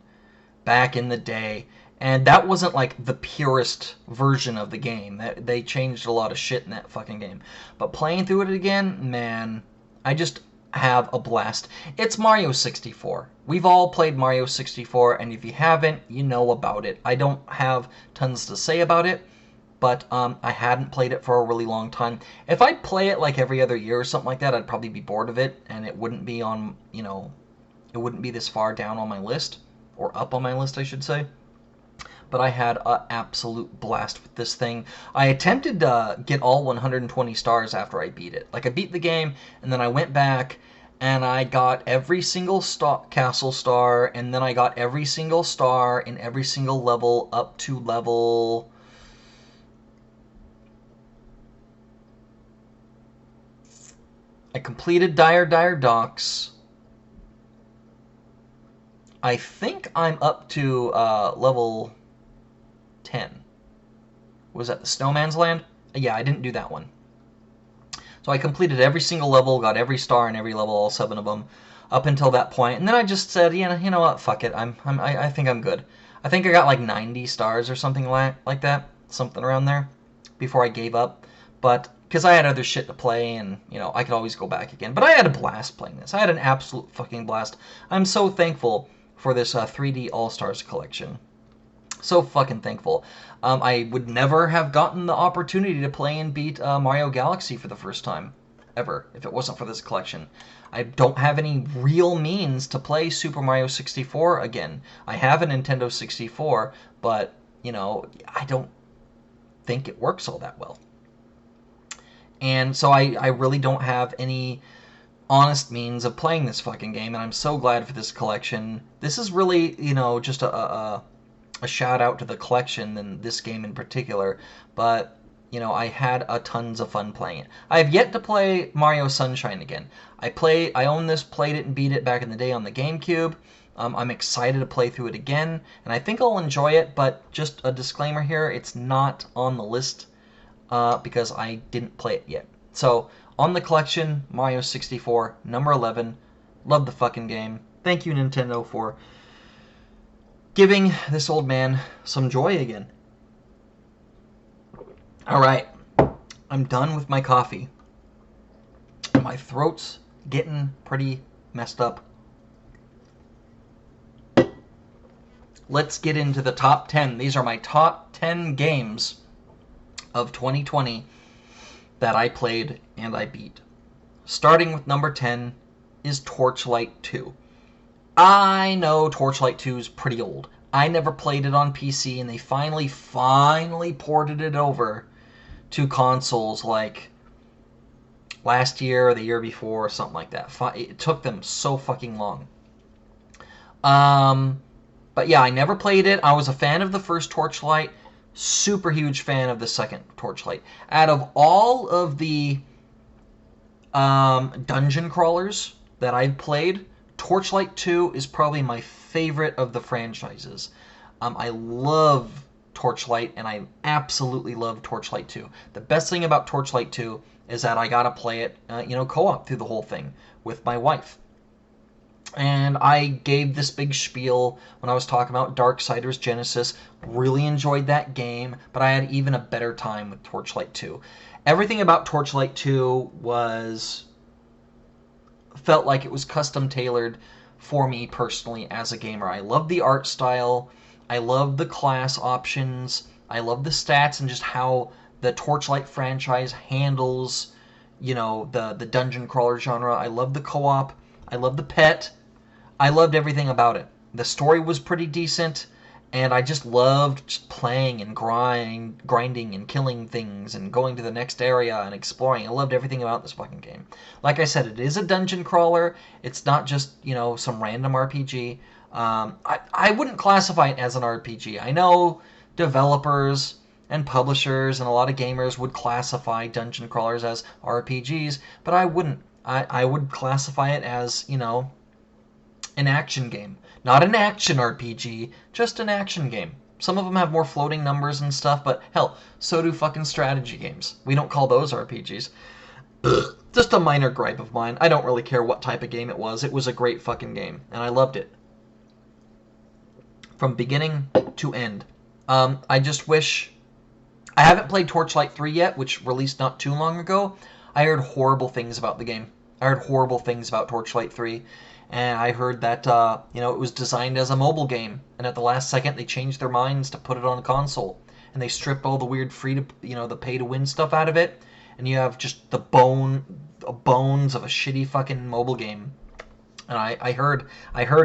back in the day. And that wasn't, like, the purest version of the game. They changed a lot of shit in that fucking game. But playing through it again, man, I just have a blast. It's Mario 64. We've all played Mario 64, and if you haven't, you know about it. I don't have tons to say about it, but I hadn't played it for a really long time. If I'd play it, like, every other year or something like that, I'd probably be bored of it, and it wouldn't be on, you know, it wouldn't be this far down on my list, or up on my list, I should say. but I had an absolute blast with this thing. I attempted to get all 120 stars after I beat it. Like, I beat the game, and then I went back, and I got every single castle star, and then I got every single star in every single level up to level... I completed Dire Dire Docks. I think I'm up to level 10. Was that the Snowman's Land? Yeah, I didn't do that one. So I completed every single level, got every star in every level, all 7 of them, up until that point. And then I just said, you know what, fuck it. I think I'm good. I think I got like 90 stars or something like that, something around there, before I gave up. But because I had other shit to play, and you know I could always go back again. But I had a blast playing this. I had an absolute fucking blast. I'm so thankful for this 3D All-Stars collection. So fucking thankful. I would never have gotten the opportunity to play and beat Mario Galaxy for the first time, ever, if it wasn't for this collection. I don't have any real means to play Super Mario 64 again. I have a Nintendo 64, but, you know, I don't think it works all that well. And so I really don't have any honest means of playing this fucking game, and I'm so glad for this collection. This is really, you know, just a shout out to the collection and this game in particular, but, you know, I had tons of fun playing it. I have yet to play Mario Sunshine again. I own this, played it, and beat it back in the day on the GameCube. I'm excited to play through it again, and I think I'll enjoy it, but just a disclaimer here, it's not on the list because I didn't play it yet. So, on the collection, Mario 64, number 11. Love the fucking game. Thank you, Nintendo, for giving this old man some joy again. Alright, I'm done with my coffee. My throat's getting pretty messed up. Let's get into the top 10. These are my top 10 games of 2020 that I played and I beat. Starting with number 10 is Torchlight 2. I know Torchlight 2 is pretty old. I never played it on PC, and they finally ported it over to consoles like last year or the year before or something like that. It took them so fucking long. But yeah, I never played it. I was a fan of the first Torchlight. Super huge fan of the second Torchlight. Out of all of the dungeon crawlers that I've played, Torchlight 2 is probably my favorite of the franchises. I love Torchlight, and I absolutely love Torchlight 2. The best thing about Torchlight 2 is that I got to play it, co-op through the whole thing with my wife. And I gave this big spiel when I was talking about Darksiders Genesis. Really enjoyed that game, but I had even a better time with Torchlight 2. Everything about Torchlight 2 felt like it was custom tailored for me personally as a gamer. I love the art style. I love the class options. I love the stats and just how the Torchlight franchise handles, the dungeon crawler genre. I love the co-op. I love the pet. I loved everything about it. The story was pretty decent, and I just loved just playing and grinding and killing things and going to the next area and exploring. I loved everything about this fucking game. Like I said, it is a dungeon crawler. It's not just, some random RPG. I wouldn't classify it as an RPG. I know developers and publishers and a lot of gamers would classify dungeon crawlers as RPGs, but I wouldn't. I would classify it as, an action game. Not an action RPG, just an action game. Some of them have more floating numbers and stuff, but hell, so do fucking strategy games. We don't call those RPGs. Just a minor gripe of mine. I don't really care what type of game it was. It was a great fucking game, and I loved it. From beginning to end. I just wish... I haven't played Torchlight 3 yet, which released not too long ago. I heard horrible things about the game. I heard horrible things about Torchlight 3. And I heard that, it was designed as a mobile game. And at the last second, they changed their minds to put it on a console. And they stripped all the weird the pay-to-win stuff out of it. And you have just the bones of a shitty fucking mobile game. And I heard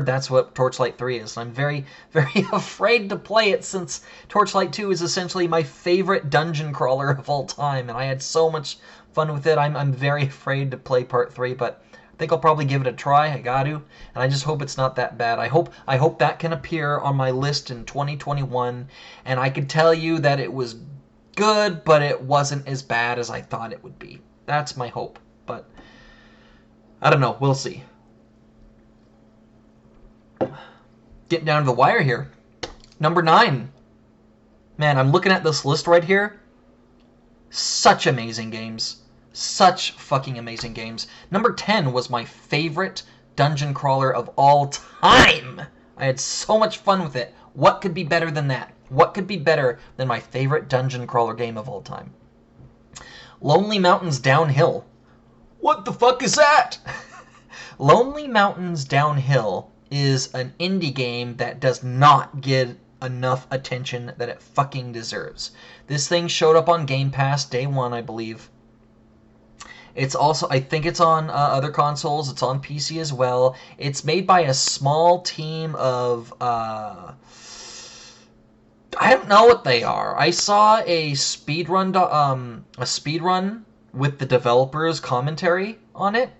that's what Torchlight 3 is. And I'm very, very afraid to play it since Torchlight 2 is essentially my favorite dungeon crawler of all time, and I had so much fun with it. I'm very afraid to play Part 3, but I think I'll probably give it a try. I got to, and I just hope it's not that bad. I hope that can appear on my list in 2021, and I could tell you that it was good, but it wasn't as bad as I thought it would be. That's my hope, but I don't know. We'll see. Getting down to the wire here. Number 9. Man, I'm looking at this list right here. Such amazing games. Such fucking amazing games. Number 10 was my favorite dungeon crawler of all time. I had so much fun with it. What could be better than that? What could be better than my favorite dungeon crawler game of all time? Lonely Mountains Downhill. What the fuck is that? Lonely Mountains Downhill is an indie game that does not get enough attention that it fucking deserves. This thing showed up on Game Pass day one, I believe. It's also, I think it's on other consoles. It's on PC as well. It's made by a small team of, I don't know what they are. I saw a speedrun with the developers' commentary on it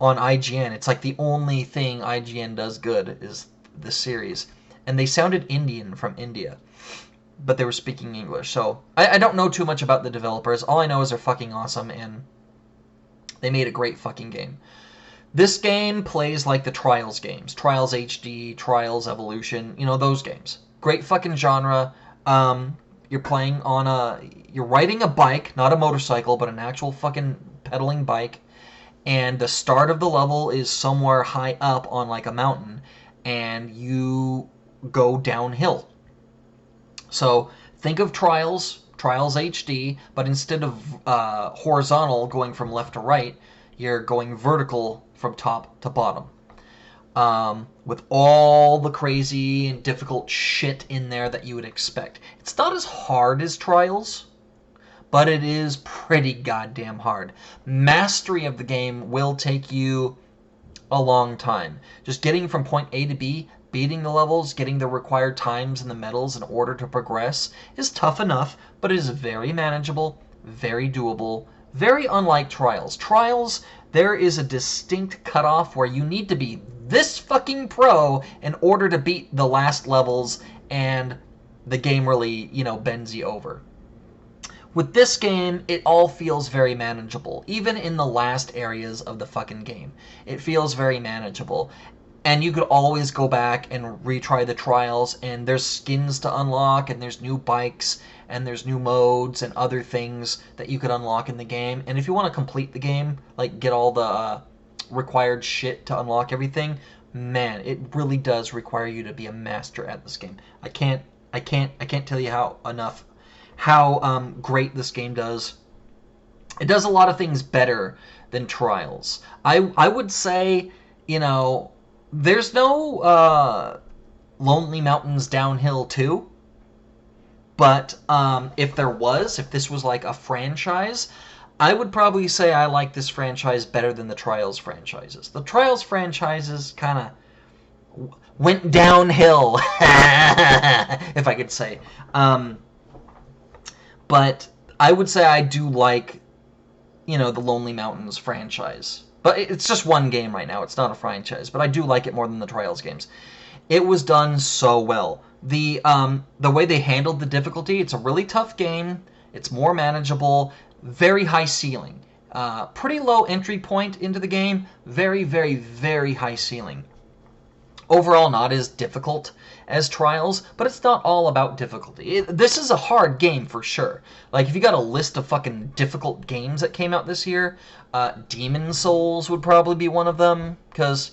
on IGN. It's like the only thing IGN does good is the series. And they sounded Indian from India, but they were speaking English. So I don't know too much about the developers. All I know is they're fucking awesome, and they made a great fucking game. This game plays like the Trials games. Trials HD, Trials Evolution, you know, those games. Great fucking genre. You're playing on you're riding a bike, not a motorcycle, but an actual fucking pedaling bike. And the start of the level is somewhere high up on like a mountain, and you go downhill. So think of Trials HD, but instead of horizontal going from left to right, you're going vertical from top to bottom. With all the crazy and difficult shit in there that you would expect. It's not as hard as Trials, but it is pretty goddamn hard. Mastery of the game will take you a long time. Just getting from point A to B, beating the levels, getting the required times and the medals in order to progress is tough enough, but it is very manageable, very doable, very unlike Trials. Trials, there is a distinct cutoff where you need to be this fucking pro in order to beat the last levels, and the game really, bends you over. With this game, it all feels very manageable. Even in the last areas of the fucking game, it feels very manageable. And you could always go back and retry the Trials, and there's skins to unlock, and there's new bikes, and there's new modes and other things that you could unlock in the game. And if you want to complete the game, like get all the required shit to unlock everything, man, it really does require you to be a master at this game. I can't tell you how great this game does. It does a lot of things better than Trials. I would say, there's no Lonely Mountains Downhill 2, but if this was like a franchise, I would probably say I like this franchise better than the Trials franchises. The Trials franchises kind of went downhill, if I could say. But I would say I do like, the Lonely Mountains franchise. But it's just one game right now. It's not a franchise. But I do like it more than the Trials games. It was done so well. The way they handled the difficulty, it's a really tough game. It's more manageable. Very high ceiling. Pretty low entry point into the game. Very, very, very high ceiling. Overall, not as difficult as Trials, but it's not all about difficulty. This is a hard game for sure. Like, if you got a list of fucking difficult games that came out this year, Demon Souls would probably be one of them, because,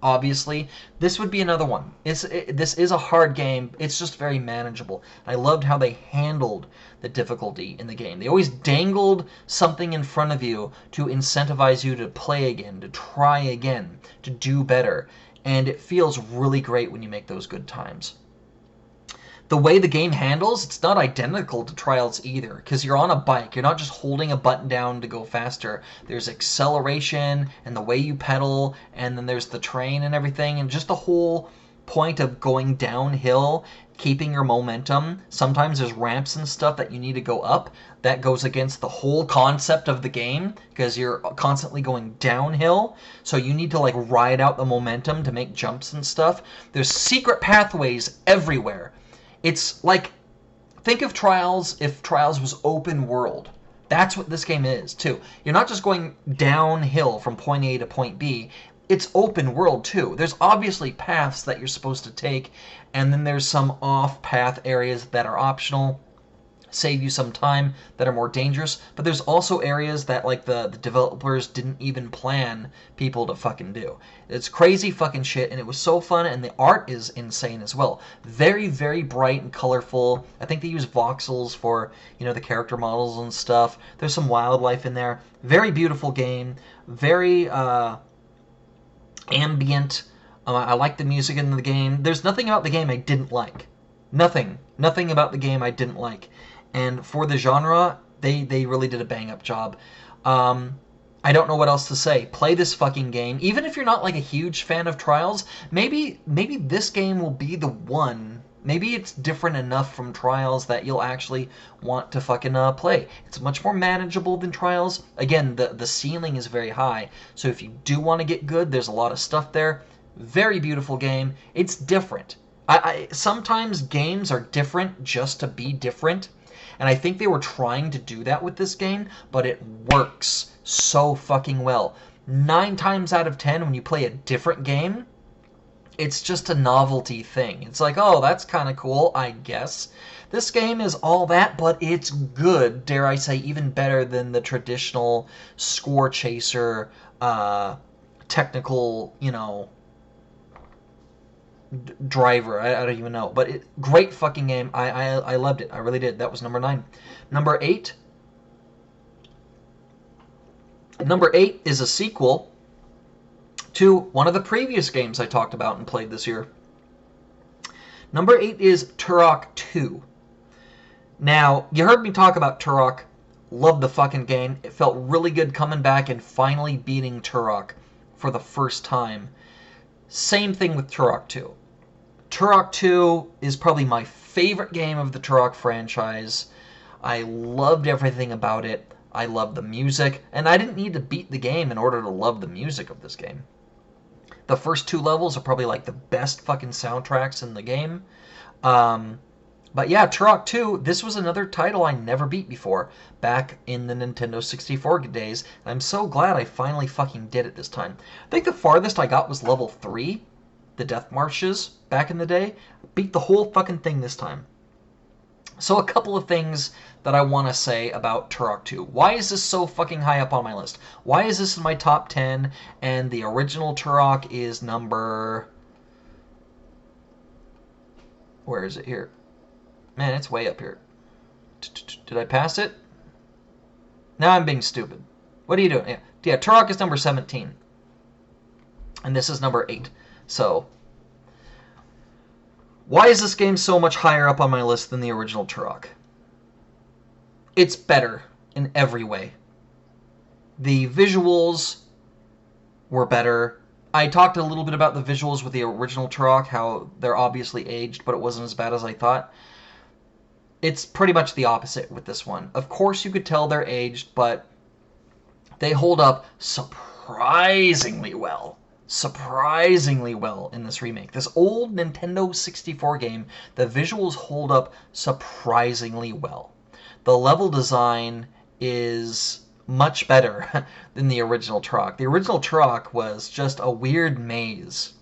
obviously, this would be another one. This is a hard game. It's just very manageable. I loved how they handled the difficulty in the game. They always dangled something in front of you to incentivize you to play again, to try again, to do better. And it feels really great when you make those good times. the way the game handles, it's not identical to Trials either, because you're on a bike. You're not just holding a button down to go faster. There's acceleration and the way you pedal, and then there's the train and everything, and just the whole point of going downhill, keeping your momentum. Sometimes there's ramps and stuff that you need to go up. That goes against the whole concept of the game because you're constantly going downhill. So you need to like ride out the momentum to make jumps and stuff. There's secret pathways everywhere. It's like, think of Trials if Trials was open world. That's what this game is too. You're not just going downhill from point A to point B. It's open world too. There's obviously paths that you're supposed to take, and then there's some off-path areas that are optional, save you some time, that are more dangerous. But there's also areas that like the developers didn't even plan people to fucking do. It's crazy fucking shit, and it was so fun, and the art is insane as well. Very, very bright and colorful. I think they use voxels for, you know, the character models and stuff. There's some wildlife in there. Very beautiful game. Very ambient. I like the music in the game. There's nothing about the game I didn't like. Nothing about the game I didn't like. And for the genre, they really did a bang-up job. I don't know what else to say. Play this fucking game. Even if you're not like a huge fan of Trials, maybe this game will be the one. Maybe it's different enough from Trials that you'll actually want to fucking play. It's much more manageable than Trials. Again, the ceiling is very high. So if you do want to get good, there's a lot of stuff there. Very beautiful game. It's different. Sometimes games are different just to be different. And I think they were trying to do that with this game, but it works so fucking well. 9 times out of 10, when you play a different game, it's just a novelty thing. It's like, oh, that's kind of cool, I guess. This game is all that, but it's good, dare I say, even better than the traditional score chaser, technical, you know, driver. I don't even know. But great fucking game. I loved it. I really did. That was number 9. Number 8. Number 8 is a sequel to one of the previous games I talked about and played this year. Number 8 is Turok 2. Now, you heard me talk about Turok. Loved the fucking game. It felt really good coming back and finally beating Turok for the first time. Same thing with Turok 2. Turok 2 is probably my favorite game of the Turok franchise. I loved everything about it. I loved the music, and I didn't need to beat the game in order to love the music of this game. The first 2 levels are probably like the best fucking soundtracks in the game. But yeah, Turok 2, this was another title I never beat before, back in the Nintendo 64 days, and I'm so glad I finally fucking did it this time. I think the farthest I got was level 3, the Death Marshes, back in the day. Beat the whole fucking thing this time. So a couple of things that I want to say about Turok 2. Why is this so fucking high up on my list? Why is this in my top 10, and the original Turok is number... Where is it here? Man, it's way up here. Did I pass it? Now I'm being stupid. What are you doing? Yeah, Turok is number 17. And this is number 8. So, why is this game so much higher up on my list than the original Turok? It's better in every way. The visuals were better. I talked a little bit about the visuals with the original Turok, how they're obviously aged, but it wasn't as bad as I thought. It's pretty much the opposite with this one. Of course, you could tell they're aged, but they hold up surprisingly well. Surprisingly well in this remake. This old Nintendo 64 game, the visuals hold up surprisingly well. The level design is much better than the original Turok. The original Turok was just a weird maze.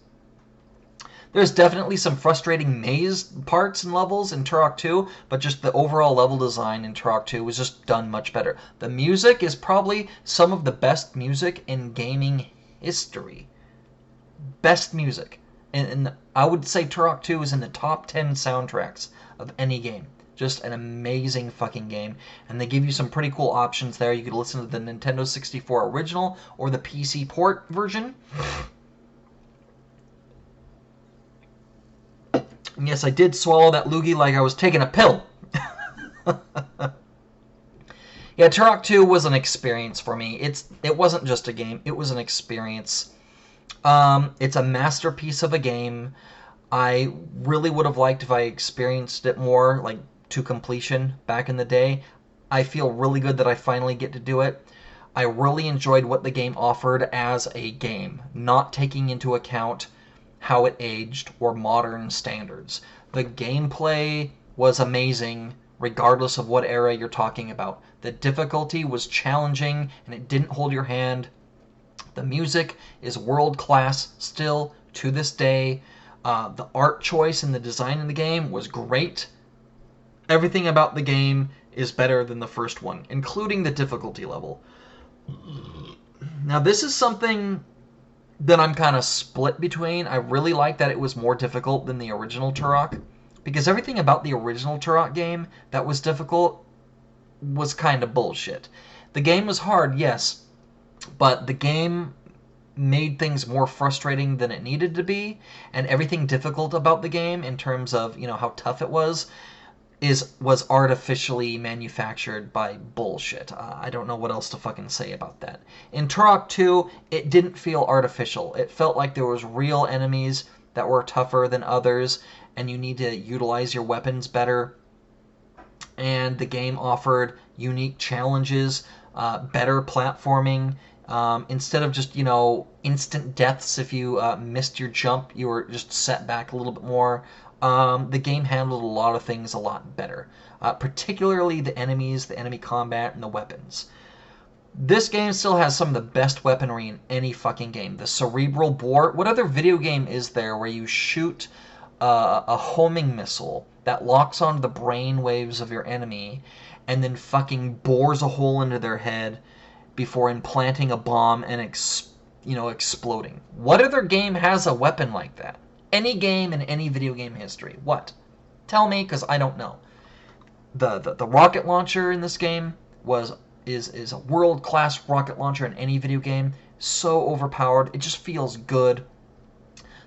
There's definitely some frustrating maze parts and levels in Turok 2, but just the overall level design in Turok 2 was just done much better. The music is probably some of the best music in gaming history. Best music. And I would say Turok 2 is in the top 10 soundtracks of any game. Just an amazing fucking game. And they give you some pretty cool options there. You could listen to the Nintendo 64 original or the PC port version. And yes, I did swallow that loogie like I was taking a pill. Yeah, Turok 2 was an experience for me. It wasn't just a game, it was an experience. It's a masterpiece of a game. I really would have liked if I experienced it more, like, to completion back in the day. I feel really good that I finally get to do it. I really enjoyed what the game offered as a game, not taking into account how it aged or modern standards. The gameplay was amazing, regardless of what era you're talking about. The difficulty was challenging, and it didn't hold your hand. The music is world class still to this day. The art choice and the design in the game was great. Everything about the game is better than the first one, including the difficulty level. Now, this is something that I'm kind of split between. I really like that it was more difficult than the original Turok, because everything about the original Turok game that was difficult was kind of bullshit. The game was hard, yes, but the game made things more frustrating than it needed to be, and everything difficult about the game in terms of, you know, how tough it was artificially manufactured by bullshit. I don't know what else to fucking say about that. In Turok 2, it didn't feel artificial. It felt like there was real enemies that were tougher than others, and you need to utilize your weapons better. And the game offered unique challenges, better platforming. Instead of just, you know, instant deaths if you missed your jump, you were just set back a little bit more. The game handled a lot of things a lot better, particularly the enemies, the enemy combat, and the weapons. This game still has some of the best weaponry in any fucking game. The cerebral bore. What other video game is there where you shoot a homing missile that locks onto the brain waves of your enemy and then fucking bores a hole into their head before implanting a bomb and exploding? What other game has a weapon like that? Any game in any video game history. What? Tell me, because I don't know. The rocket launcher in this game is a world-class rocket launcher in any video game. So overpowered. It just feels good.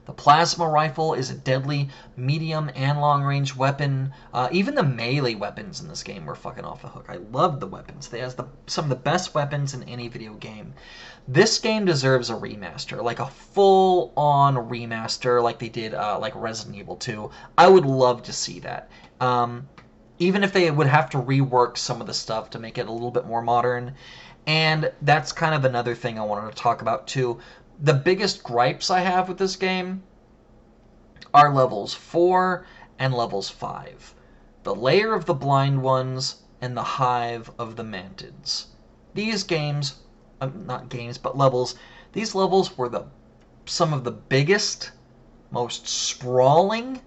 The plasma rifle is a deadly medium and long-range weapon. Even the melee weapons in this game were fucking off the hook. I loved the weapons. They have some of the best weapons in any video game. This game deserves a remaster, like a full-on remaster, like they did like Resident Evil 2. I would love to see that. Even if they would have to rework some of the stuff to make it a little bit more modern. And that's kind of another thing I wanted to talk about too. The biggest gripes I have with this game are levels 4 and levels 5. The Lair of the Blind Ones and the Hive of the Mantids. These games, not games, but levels, these levels were some of the biggest, most sprawling,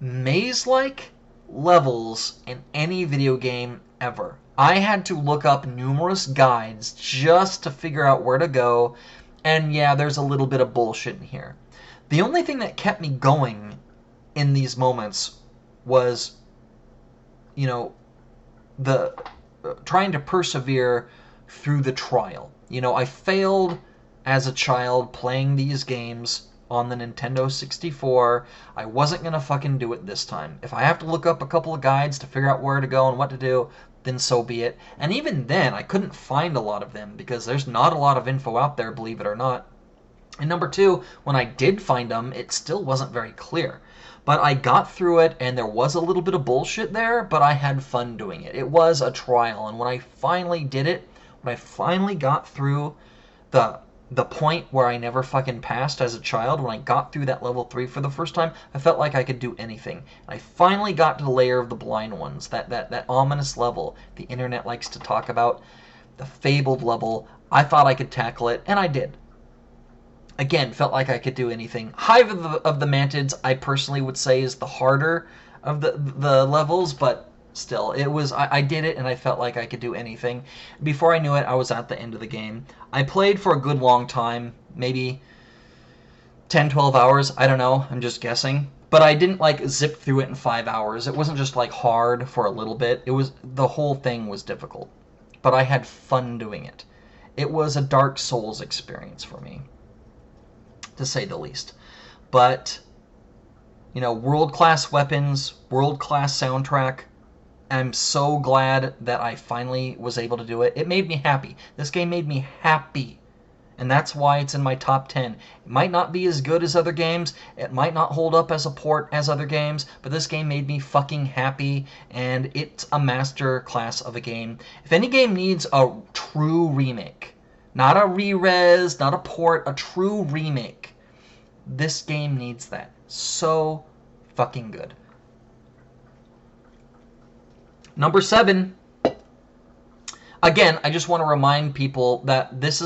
maze-like levels in any video game ever. I had to look up numerous guides just to figure out where to go, and yeah, there's a little bit of bullshit in here. The only thing that kept me going in these moments was, you know, the trying to persevere through the trial. You know, I failed as a child playing these games on the Nintendo 64. I wasn't gonna fucking do it this time. If I have to look up a couple of guides to figure out where to go and what to do, then so be it. And even then, I couldn't find a lot of them because there's not a lot of info out there, believe it or not. And number two, when I did find them, it still wasn't very clear. But I got through it, and there was a little bit of bullshit there, but I had fun doing it. It was a trial, and when I finally did it, when I finally got through the point where I never fucking passed as a child, when I got through that level 3 for the first time, I felt like I could do anything. And I finally got to the Lair of the Blind Ones, that ominous level the internet likes to talk about, the fabled level. I thought I could tackle it, and I did. Again, felt like I could do anything. Hive of the Mantids, I personally would say, is the harder of the levels, but still, it was, I did it, and I felt like I could do anything. Before I knew it, I was at the end of the game. I played for a good long time, maybe 10, 12 hours, I don't know, I'm just guessing. But I didn't, like, zip through it in 5 hours. It wasn't just, like, hard for a little bit. It was, the whole thing was difficult. But I had fun doing it. It was a Dark Souls experience for me, to say the least. But, world-class weapons, world-class soundtrack. I'm so glad that I finally was able to do it. It made me happy. This game made me happy. And that's why it's in my top 10. It might not be as good as other games. It might not hold up as a port as other games. But this game made me fucking happy. And it's a master class of a game. If any game needs a true remake, not a re-res, not a port, a true remake, this game needs that. So fucking good. Number 7. Again, I just want to remind people that this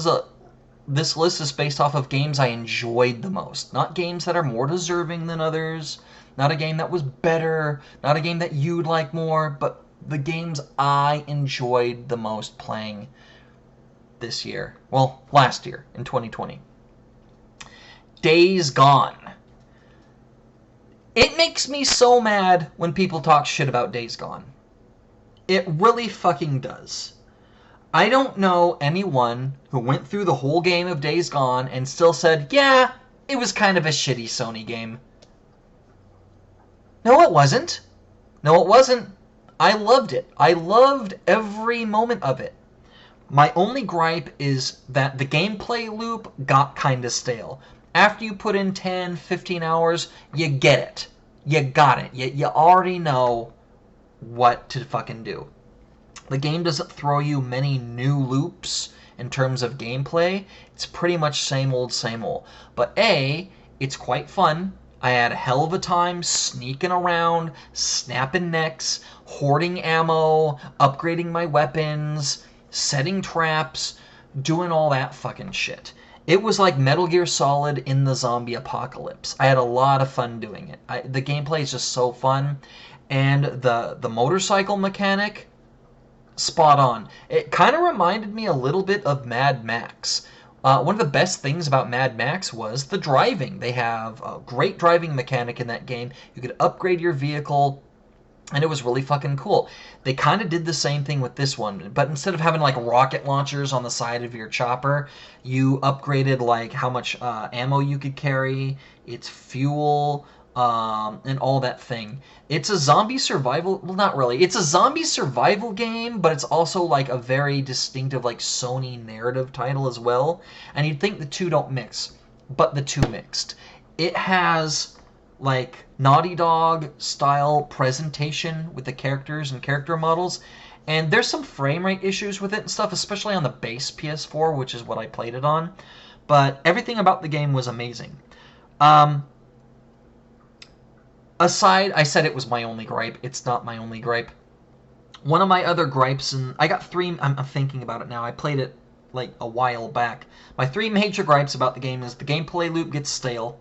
list is based off of games I enjoyed the most. Not games that are more deserving than others. Not a game that was better. Not a game that you'd like more. But the games I enjoyed the most playing this year. Well, last year, in 2020. Days Gone. It makes me so mad when people talk shit about Days Gone. It really fucking does. I don't know anyone who went through the whole game of Days Gone and still said, yeah, it was kind of a shitty Sony game. No, it wasn't. No, it wasn't. I loved it. I loved every moment of it. My only gripe is that the gameplay loop got kind of stale. After you put in 10, 15 hours, you get it. You got it. You already know what to fucking do. The game doesn't throw you many new loops in terms of gameplay. It's pretty much same old, same old. But it's quite fun. I had a hell of a time sneaking around, snapping necks, hoarding ammo, upgrading my weapons, setting traps, doing all that fucking shit. It was like Metal Gear Solid in the zombie apocalypse. I had a lot of fun doing it. The gameplay is just so fun. And the motorcycle mechanic, spot on. It kind of reminded me a little bit of Mad Max. One of the best things about Mad Max was the driving. They have a great driving mechanic in that game. You could upgrade your vehicle, and it was really fucking cool. They kind of did the same thing with this one, but instead of having like rocket launchers on the side of your chopper, you upgraded like how much ammo you could carry, its fuel, and all that thing. It's a zombie survival, well, not really. It's a zombie survival game, but it's also like a very distinctive like Sony narrative title as well. And you'd think the two don't mix, but the two mixed. It has like Naughty Dog style presentation with the characters and character models. And there's some frame rate issues with it and stuff, especially on the base PS4, which is what I played it on. But everything about the game was amazing. Aside, I said it was my only gripe. It's not my only gripe. One of my other gripes, and I got 3, I'm thinking about it now. I played it like a while back. My 3 major gripes about the game is the gameplay loop gets stale,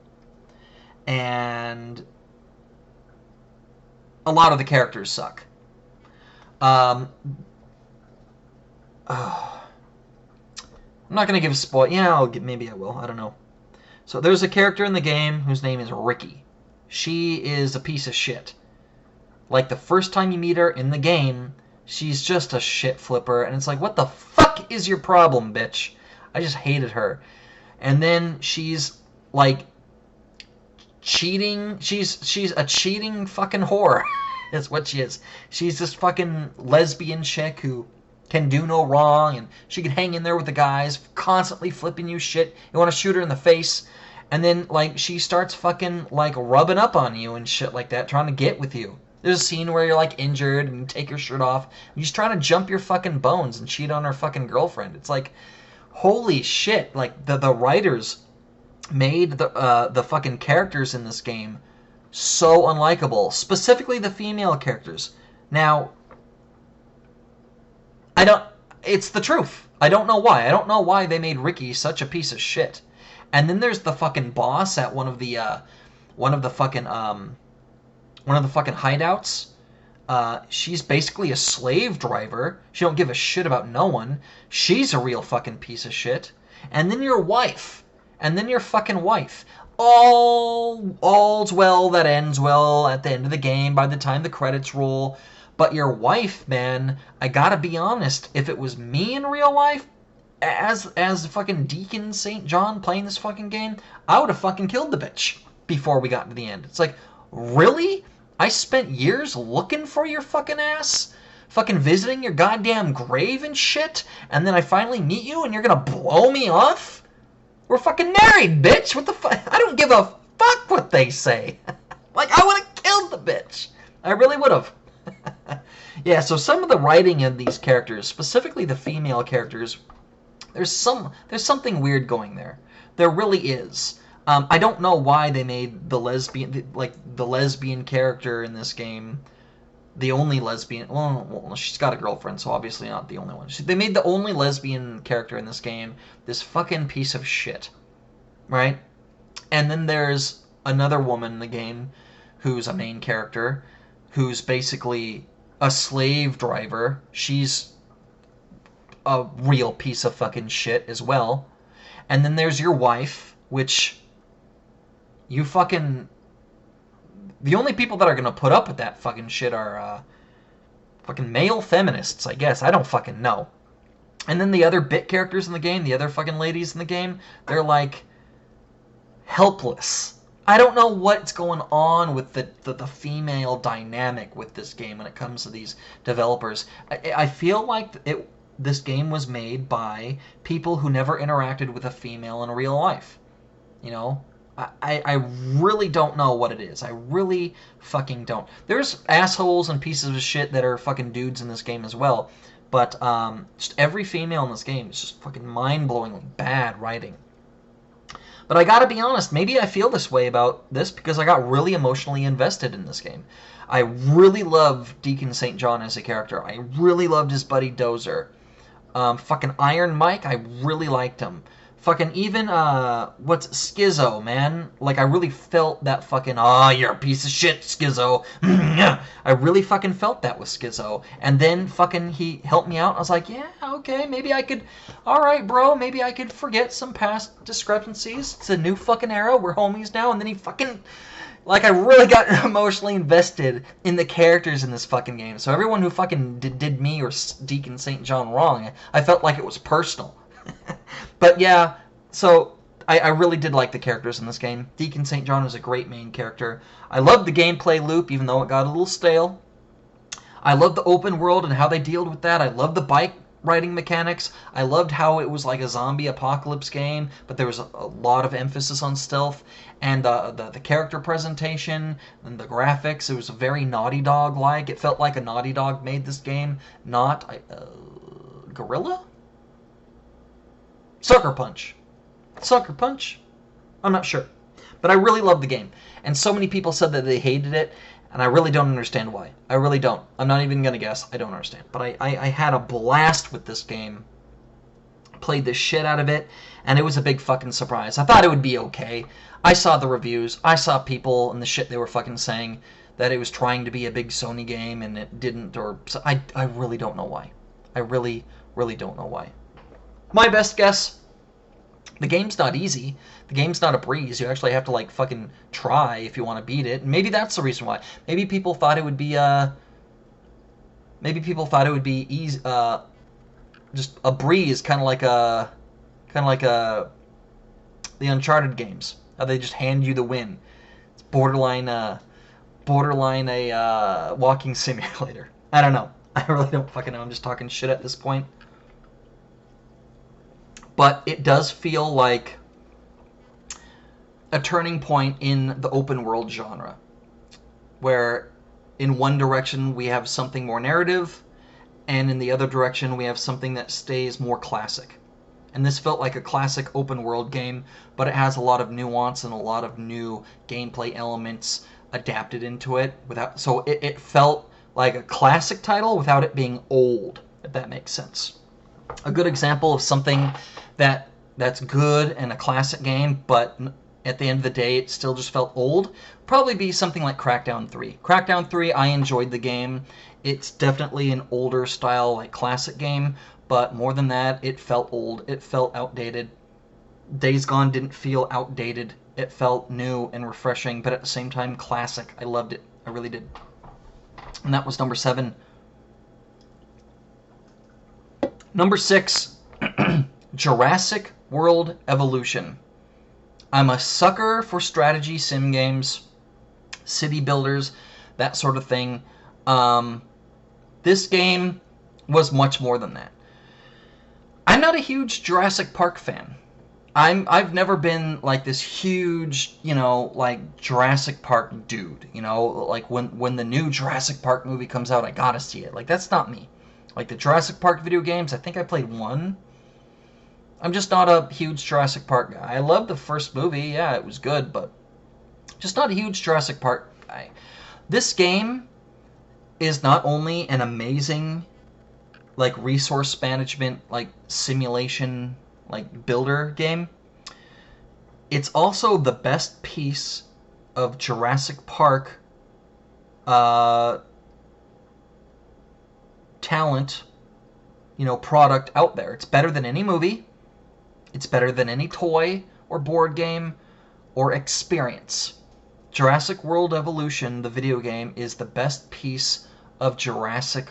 and a lot of the characters suck. I'm not going to give a spoil. Yeah, maybe I will. I don't know. So there's a character in the game whose name is Ricky. She is a piece of shit. Like, the first time you meet her in the game, she's just a shit flipper, and it's like, what the fuck is your problem, bitch? I just hated her. And then she's, like, cheating. She's a cheating fucking whore. That's what she is. She's this fucking lesbian chick who can do no wrong, and she can hang in there with the guys, constantly flipping you shit. You want to shoot her in the face. And then, like, she starts fucking, like, rubbing up on you and shit like that, trying to get with you. There's a scene where you're, like, injured and you take your shirt off. And she's trying to jump your fucking bones and cheat on her fucking girlfriend. It's like, holy shit. Like, the writers made the fucking characters in this game so unlikable. Specifically the female characters. Now, it's the truth. I don't know why. I don't know why they made Ricky such a piece of shit. And then there's the fucking boss at one of the fucking hideouts. She's basically a slave driver. She don't give a shit about no one. She's a real fucking piece of shit. And then your wife. And then your fucking wife. All's well that ends well at the end of the game by the time the credits roll. But your wife, man, I gotta be honest, if it was me in real life, as fucking Deacon St. John playing this fucking game, I would have fucking killed the bitch before we got to the end. It's like, Really? I spent years looking for your fucking ass? Fucking visiting your goddamn grave and shit? And then I finally meet you and you're gonna blow me off? We're fucking married, bitch! What the fuck? I don't give a fuck what they say. Like, I would've killed the bitch. I really would've. Yeah, so some of the writing of these characters, specifically the female characters, there's something weird going there. There really is. I don't know why they made the lesbian character in this game the only lesbian. Well, she's got a girlfriend, so obviously not the only one. They made the only lesbian character in this game this fucking piece of shit, right? And then there's another woman in the game who's a main character, who's basically a slave driver. She's a real piece of fucking shit as well. And then there's your wife, which you fucking... The only people that are gonna put up with that fucking shit are fucking male feminists, I guess. I don't fucking know. And then the other bit characters in the game, the other fucking ladies in the game, they're like helpless. I don't know what's going on with the female dynamic with this game when it comes to these developers. I feel like this game was made by people who never interacted with a female in real life. You know? I really don't know what it is. I really fucking don't. There's assholes and pieces of shit that are fucking dudes in this game as well. But just every female in this game is just fucking mind-blowingly bad writing. But I gotta be honest, maybe I feel this way about this because I got really emotionally invested in this game. I really love Deacon St. John as a character. I really loved his buddy Dozer. Fucking Iron Mike, I really liked him. Fucking even, what's Schizo, man? Like, I really felt that fucking, you're a piece of shit, Schizo. I really fucking felt that with Schizo. And then fucking he helped me out. I was like, yeah, okay, maybe I could, alright, bro, maybe I could forget some past discrepancies. It's a new fucking era. We're homies now. And then he fucking, like, I really got emotionally invested in the characters in this fucking game. So everyone who fucking did me or Deacon St. John wrong, I felt like it was personal. But yeah, so I really did like the characters in this game. Deacon St. John was a great main character. I loved the gameplay loop, even though it got a little stale. I loved the open world and how they dealt with that. I loved the bike riding mechanics. I loved how it was like a zombie apocalypse game, but there was a lot of emphasis on stealth. And the character presentation and the graphics, it was very Naughty Dog-like. It felt like a Naughty Dog made this game, not Guerrilla? Sucker Punch. Sucker Punch? I'm not sure. But I really loved the game. And so many people said that they hated it, and I really don't understand why. I really don't. I'm not even going to guess. I don't understand. But I had a blast with this game. Played the shit out of it, and it was a big fucking surprise. I thought it would be okay. I saw the reviews. I saw people and the shit they were fucking saying that it was trying to be a big Sony game, and it didn't. Or I really don't know why. I really, really don't know why. My best guess, the game's not easy. The game's not a breeze. You actually have to, like, fucking try if you want to beat it. And maybe that's the reason why. Maybe people thought it would be, easy, just a breeze, kind of like the Uncharted games. How they just hand you the win. It's borderline a walking simulator. I don't know. I really don't fucking know. I'm just talking shit at this point. But it does feel like a turning point in the open world genre, where in one direction we have something more narrative, and in the other direction we have something that stays more classic. And this felt like a classic open world game, but it has a lot of nuance and a lot of new gameplay elements adapted into it. So it felt like a classic title without it being old, if that makes sense. A good example of something that's good and a classic game, but at the end of the day it still just felt old, probably be something like Crackdown 3. Crackdown 3, I enjoyed the game. It's definitely an older style, like, classic game, but more than that, it felt old. It felt outdated. Days Gone didn't feel outdated. It felt new and refreshing, but at the same time classic. I loved it. I really did. And that was number 7. Number 6, Jurassic World Evolution. I'm a sucker for strategy sim games. city builders, that sort of thing. This game was much more than that. I'm not a huge Jurassic Park fan. I've never been like this huge, like Jurassic Park dude. Like when the new Jurassic Park movie comes out, I gotta see it. Like, that's not me. Like the Jurassic Park video games, I think I played one. I'm just not a huge Jurassic Park guy. I loved the first movie, yeah, it was good, but just not a huge Jurassic Park guy. This game is not only an amazing like resource management, like simulation, like builder game, it's also the best piece of Jurassic Park talent, product out there. It's better than any movie. It's better than any toy or board game or experience. Jurassic World Evolution, the video game, is the best piece of Jurassic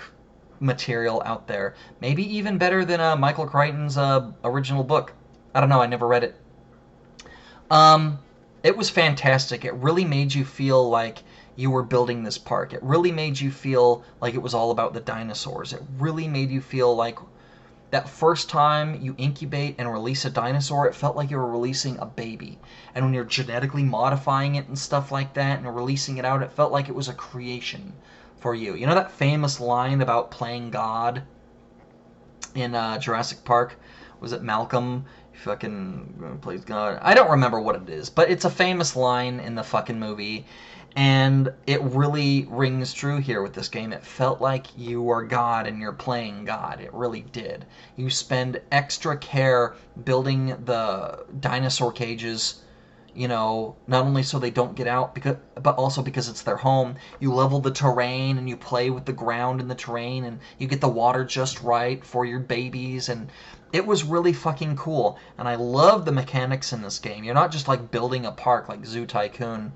material out there. Maybe even better than Michael Crichton's original book. I don't know, I never read it. It was fantastic. It really made you feel like you were building this park. It really made you feel like it was all about the dinosaurs. It really made you feel like that first time you incubate and release a dinosaur, it felt like you were releasing a baby. And when you're genetically modifying it and stuff like that and releasing it out, it felt like it was a creation for you. You know that famous line about playing God in Jurassic Park? Was it Malcolm? He fucking plays God. I don't remember what it is, but it's a famous line in the fucking movie. And it really rings true here with this game. It felt like you are God and you're playing God. It really did. You spend extra care building the dinosaur cages, not only so they don't get out, but also because it's their home. You level the terrain and you play with the ground and the terrain, and you get the water just right for your babies, and it was really fucking cool. And I love the mechanics in this game. You're not just like building a park like Zoo Tycoon.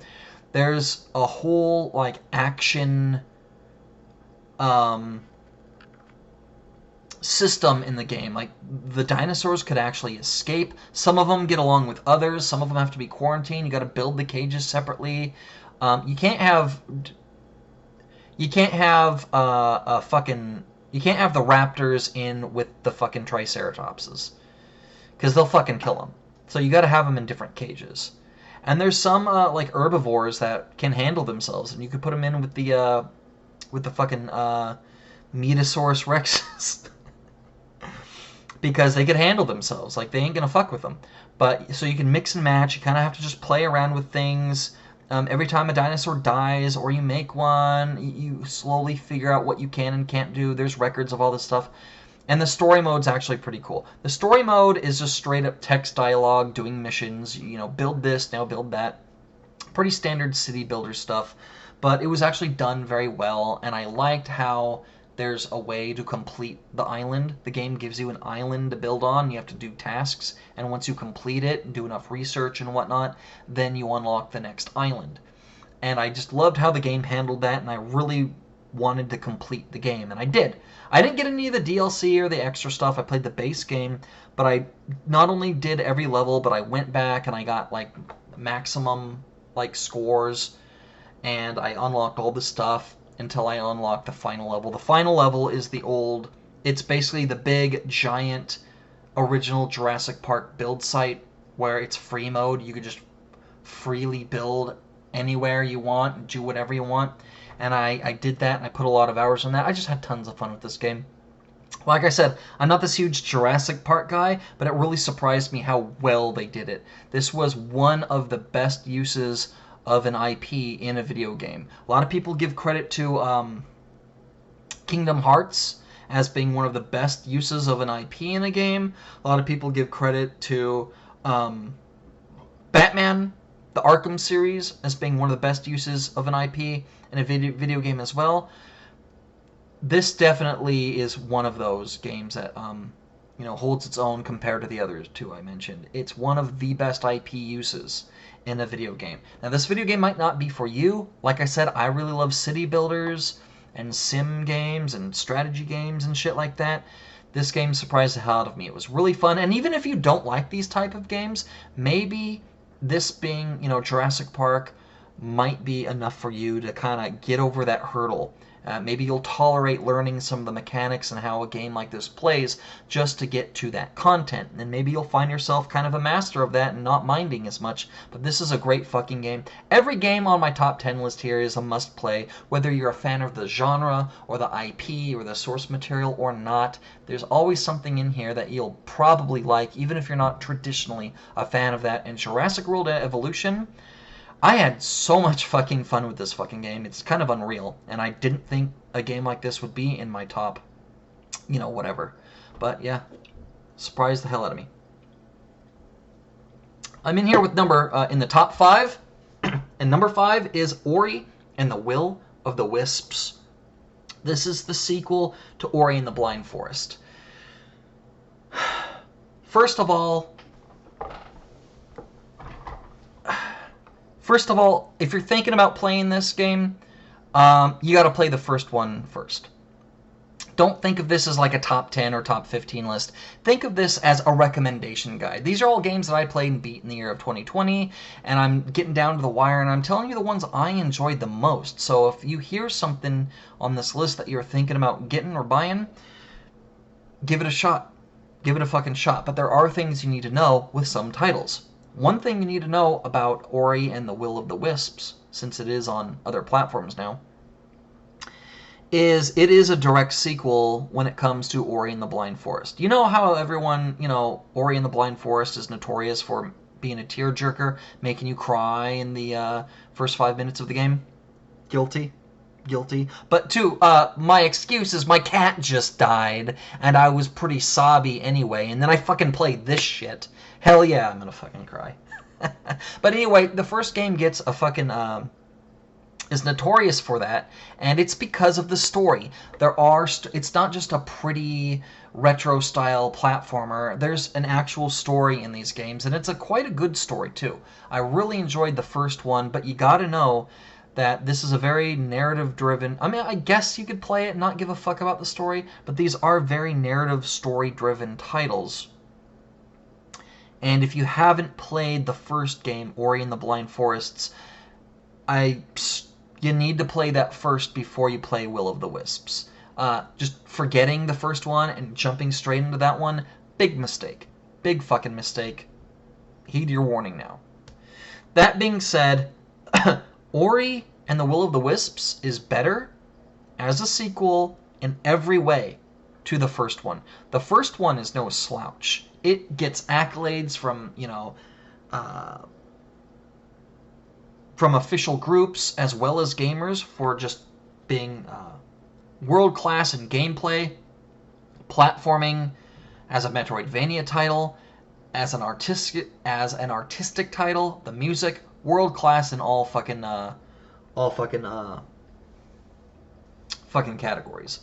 There's a whole like action system in the game. Like, the dinosaurs could actually escape. Some of them get along with others. Some of them have to be quarantined. You got to build the cages separately. You can't have the raptors in with the fucking triceratopses, because they'll fucking kill them. So you got to have them in different cages. And there's some like herbivores that can handle themselves, and you could put them in with the fucking Metasaurus rexes. Because they could handle themselves. Like, they ain't gonna fuck with them. But, so you can mix and match. You kind of have to just play around with things. Every time a dinosaur dies, or you make one, you slowly figure out what you can and can't do. There's records of all this stuff. And the story mode's actually pretty cool. The story mode is just straight up text dialogue, doing missions. Build this, now build that. Pretty standard city builder stuff. But it was actually done very well, and I liked how there's a way to complete the island. The game gives you an island to build on. You have to do tasks, and once you complete it and do enough research and whatnot, then you unlock the next island. And I just loved how the game handled that, and I really wanted to complete the game, and I did. I didn't get any of the DLC or the extra stuff. I played the base game, but I not only did every level, but I went back and I got like maximum like scores, and I unlocked all the stuff until I unlocked the final level. The final level is it's basically the big, giant, original Jurassic Park build site, where it's free mode. You could just freely build anywhere you want, and do whatever you want. And I did that, and I put a lot of hours on that. I just had tons of fun with this game. Like I said, I'm not this huge Jurassic Park guy, but it really surprised me how well they did it. This was one of the best uses of an IP in a video game. A lot of people give credit to Kingdom Hearts as being one of the best uses of an IP in a game. A lot of people give credit to Batman, the Arkham series, as being one of the best uses of an IP in a video game as well. This definitely is one of those games that holds its own compared to the other two I mentioned. It's one of the best IP uses in a video game. Now, this video game might not be for you. Like I said, I really love city builders and sim games and strategy games and shit like that. This game surprised the hell out of me. It was really fun, and even if you don't like these type of games, maybe this being, Jurassic Park, might be enough for you to kind of get over that hurdle. Maybe you'll tolerate learning some of the mechanics and how a game like this plays just to get to that content. And maybe you'll find yourself kind of a master of that and not minding as much. But this is a great fucking game. Every game on my top 10 list here is a must play. Whether you're a fan of the genre or the IP or the source material or not, there's always something in here that you'll probably like, even if you're not traditionally a fan of that. And Jurassic World Evolution, I had so much fucking fun with this fucking game. It's kind of unreal, and I didn't think a game like this would be in my top, whatever. But yeah, surprised the hell out of me. I'm in here with in the top 5, and number 5 is Ori and the Will of the Wisps. This is the sequel to Ori and the Blind Forest. First of all, if you're thinking about playing this game, you got to play the first one first. Don't think of this as like a top 10 or top 15 list. Think of this as a recommendation guide. These are all games that I played and beat in the year of 2020, and I'm getting down to the wire, and I'm telling you the ones I enjoyed the most. So if you hear something on this list that you're thinking about getting or buying, give it a shot. Give it a fucking shot. But there are things you need to know with some titles. One thing you need to know about Ori and the Will of the Wisps, since it is on other platforms now, is it is a direct sequel when it comes to Ori and the Blind Forest. You know how everyone, Ori and the Blind Forest is notorious for being a tearjerker, making you cry in the first 5 minutes of the game? Guilty. But my excuse is my cat just died, and I was pretty sobby anyway, and then I fucking played this shit. Hell yeah, I'm gonna fucking cry. But anyway, the first game gets a fucking, is notorious for that, and it's because of the story. It's not just a pretty retro-style platformer. There's an actual story in these games, and it's quite a good story, too. I really enjoyed the first one, but you gotta know that this is a very narrative-driven... I mean, I guess you could play it and not give a fuck about the story, but these are very narrative, story-driven titles. And if you haven't played the first game, Ori and the Blind Forests, you need to play that first before you play Will of the Wisps. Just forgetting the first one and jumping straight into that one, big mistake. Big fucking mistake. Heed your warning now. That being said, Ori and the Will of the Wisps is better as a sequel in every way to the first one. The first one is no slouch. It gets accolades from, from official groups as well as gamers for just being world-class in gameplay, platforming, as a Metroidvania title, as an artistic title, the music, world-class in all fucking categories.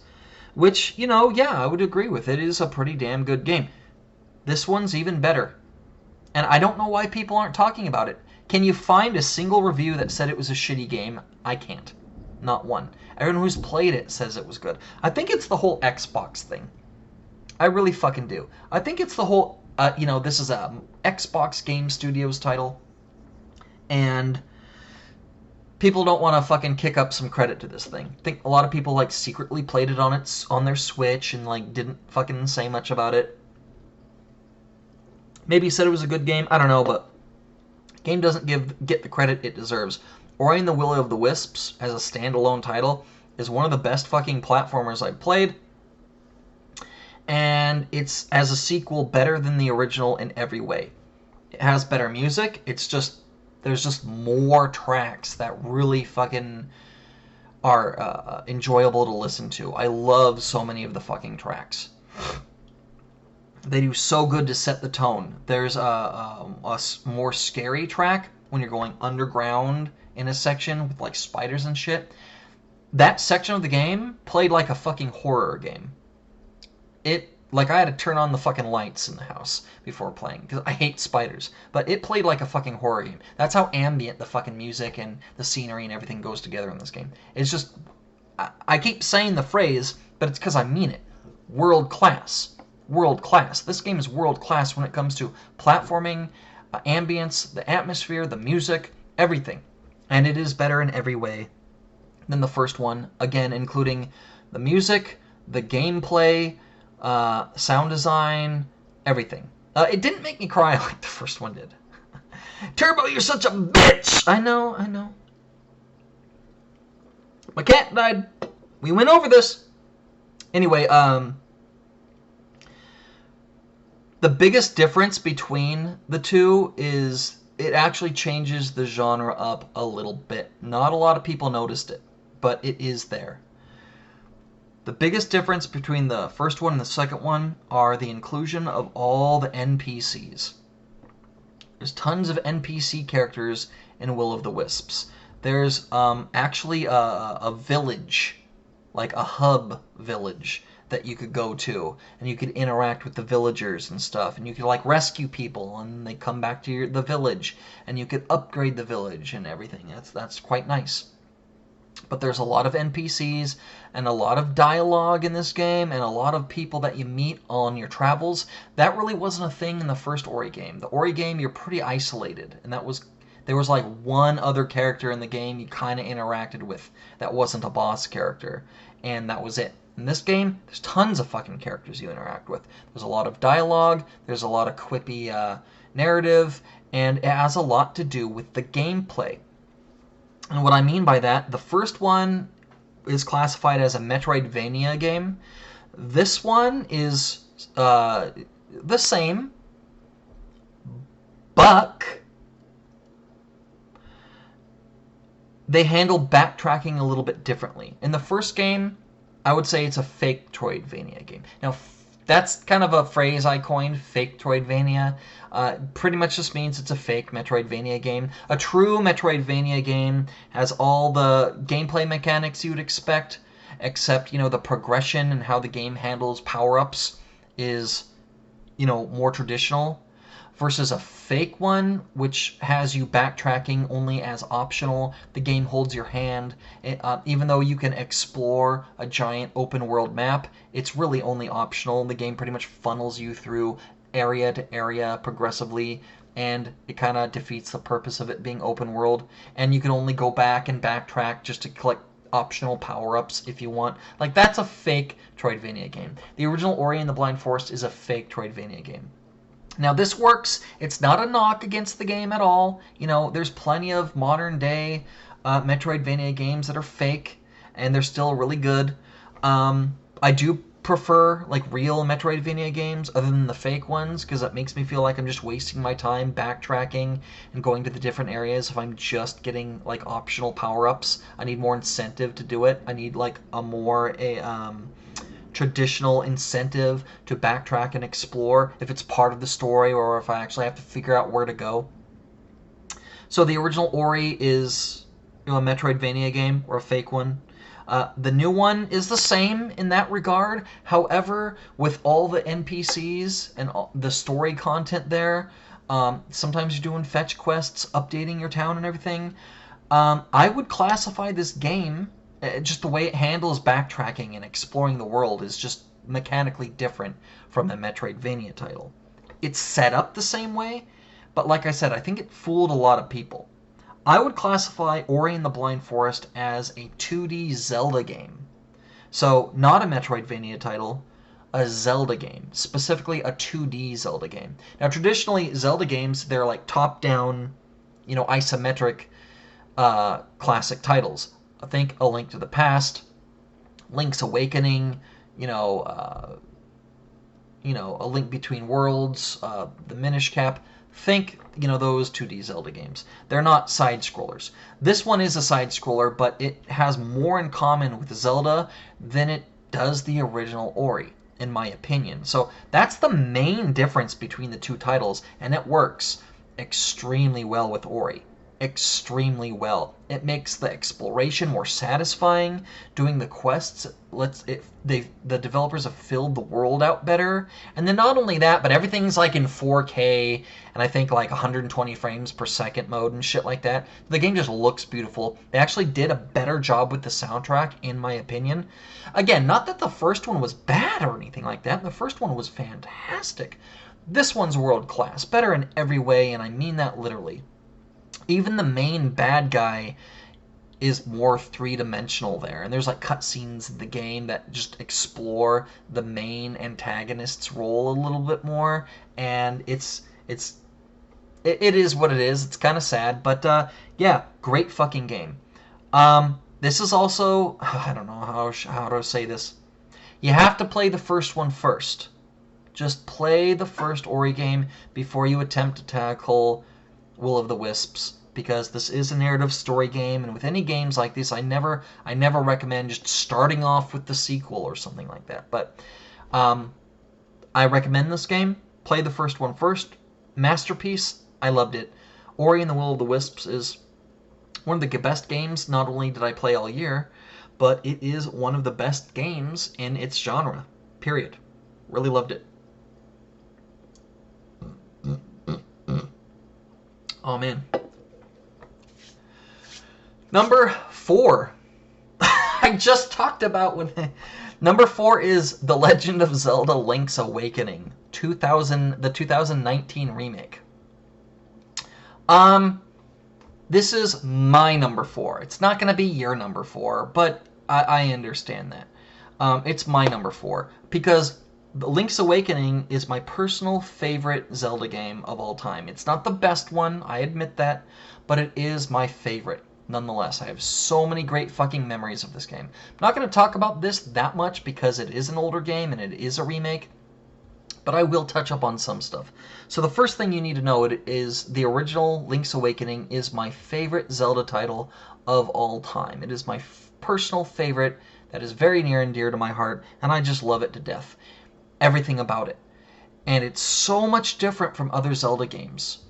Which, yeah, I would agree with. It is a pretty damn good game. This one's even better. And I don't know why people aren't talking about it. Can you find a single review that said it was a shitty game? I can't. Not one. Everyone who's played it says it was good. I think it's the whole Xbox thing. I really fucking do. I think it's the whole, this is a Xbox Game Studios title. And people don't want to fucking kick up some credit to this thing. I think a lot of people, secretly played it on their Switch and, didn't fucking say much about it. Maybe said it was a good game. I don't know, but game doesn't get the credit it deserves. Ori and the Will of the Wisps, as a standalone title, is one of the best fucking platformers I've played. And it's, as a sequel, better than the original in every way. It has better music. There's just more tracks that really fucking are enjoyable to listen to. I love so many of the fucking tracks. They do so good to set the tone. There's a more scary track when you're going underground in a section with spiders and shit. That section of the game played like a fucking horror game. I had to turn on the fucking lights in the house before playing, because I hate spiders. But it played like a fucking horror game. That's how ambient the fucking music and the scenery and everything goes together in this game. It's just... I keep saying the phrase, but it's because I mean it. World class. World class. This game is world class when it comes to platforming, ambience, the atmosphere, the music, everything. And it is better in every way than the first one, again, including the music, the gameplay, sound design, everything. It didn't make me cry like the first one did. Turbo, you're such a bitch! I know. My cat died. We went over this. Anyway, the biggest difference between the two is it actually changes the genre up a little bit. Not a lot of people noticed it, but it is there. The biggest difference between the first one and the second one are the inclusion of all the NPCs. There's tons of NPC characters in Will of the Wisps. There's actually a village, like a hub village, that you could go to, and you could interact with the villagers and stuff, and you could like rescue people, and they come back to the village, and you could upgrade the village and everything. That's quite nice. But there's a lot of NPCs and a lot of dialogue in this game, and a lot of people that you meet on your travels. That really wasn't a thing in the first Ori game. The Ori game, you're pretty isolated, and there was like one other character in the game you kind of interacted with that wasn't a boss character, and that was it. In this game, there's tons of fucking characters you interact with. There's a lot of dialogue, there's a lot of quippy narrative, and it has a lot to do with the gameplay. And what I mean by that, the first one is classified as a Metroidvania game. This one is the same, but they handle backtracking a little bit differently. In the first game, I would say it's a fake Metroidvania game. Now, that's kind of a phrase I coined, fake Metroidvania. Pretty much just means it's a fake Metroidvania game. A true Metroidvania game has all the gameplay mechanics you would expect, except, the progression and how the game handles power-ups is, more traditional. Versus a fake one, which has you backtracking only as optional. The game holds your hand. Even though you can explore a giant open world map, it's really only optional. The game pretty much funnels you through area to area progressively, and it kind of defeats the purpose of it being open world. And you can only go back and backtrack just to collect optional power-ups if you want. Like, that's a fake Metroidvania game. The original Ori and the Blind Forest is a fake Metroidvania game. Now, this works. It's not a knock against the game at all. There's plenty of modern-day Metroidvania games that are fake, and they're still really good. I do prefer, real Metroidvania games other than the fake ones, because it makes me feel like I'm just wasting my time backtracking and going to the different areas if I'm just getting, optional power-ups. I need more incentive to do it. I need, a more traditional incentive to backtrack and explore if it's part of the story or if I actually have to figure out where to go. So the original Ori is a Metroidvania game, or a fake one. The new one is the same in that regard. However, with all the NPCs and the story content there, sometimes you're doing fetch quests, updating your town and everything. I would classify this game, just the way it handles backtracking and exploring the world is just mechanically different from the Metroidvania title. It's set up the same way, but like I said, I think it fooled a lot of people. I would classify Ori and the Blind Forest as a 2D Zelda game. So, not a Metroidvania title, a Zelda game. Specifically, a 2D Zelda game. Now, traditionally, Zelda games, they're top-down, isometric classic titles. I think A Link to the Past, Link's Awakening, A Link Between Worlds, the Minish Cap. Think, those 2D Zelda games. They're not side-scrollers. This one is a side-scroller, but it has more in common with Zelda than it does the original Ori, in my opinion. So that's the main difference between the two titles, and it works extremely well with Ori. Extremely well. It makes the exploration more satisfying. Doing the quests, the developers have filled the world out better. And then not only that, but everything's in 4K and I think 120 frames per second mode and shit like that. The game just looks beautiful. They actually did a better job with the soundtrack, in my opinion. Again, not that the first one was bad or anything like that. The first one was fantastic. This one's world class, better in every way, and I mean that literally. Even the main bad guy is more three-dimensional there, and there's like cutscenes in the game that just explore the main antagonist's role a little bit more, and it is what it is. It's kind of sad, but yeah, great fucking game. This is also, I don't know how to say this. You have to play the first one first. Just play the first Ori game before you attempt to tackle Will of the Wisps, because this is a narrative story game, and with any games like this, I never recommend just starting off with the sequel or something like that. But I recommend this game. Play the first one first. Masterpiece. I loved it. Ori and the Will of the Wisps is one of the best games. Not only did I play all year, but it is one of the best games in its genre. Period. Really loved it. Oh man. Number 4. I just talked about when. Number 4 is The Legend of Zelda: Link's Awakening, the 2019 remake. This is my number 4. It's not going to be your number 4, but I understand that. It's my number 4 because Link's Awakening is my personal favorite Zelda game of all time. It's not the best one, I admit that, but it is my favorite. Nonetheless, I have so many great fucking memories of this game. I'm not going to talk about this that much because it is an older game and it is a remake, but I will touch up on some stuff. So the first thing you need to know is the original Link's Awakening is my favorite Zelda title of all time. It is my personal favorite that is very near and dear to my heart, and I just love it to death. Everything about it. And it's so much different from other Zelda games.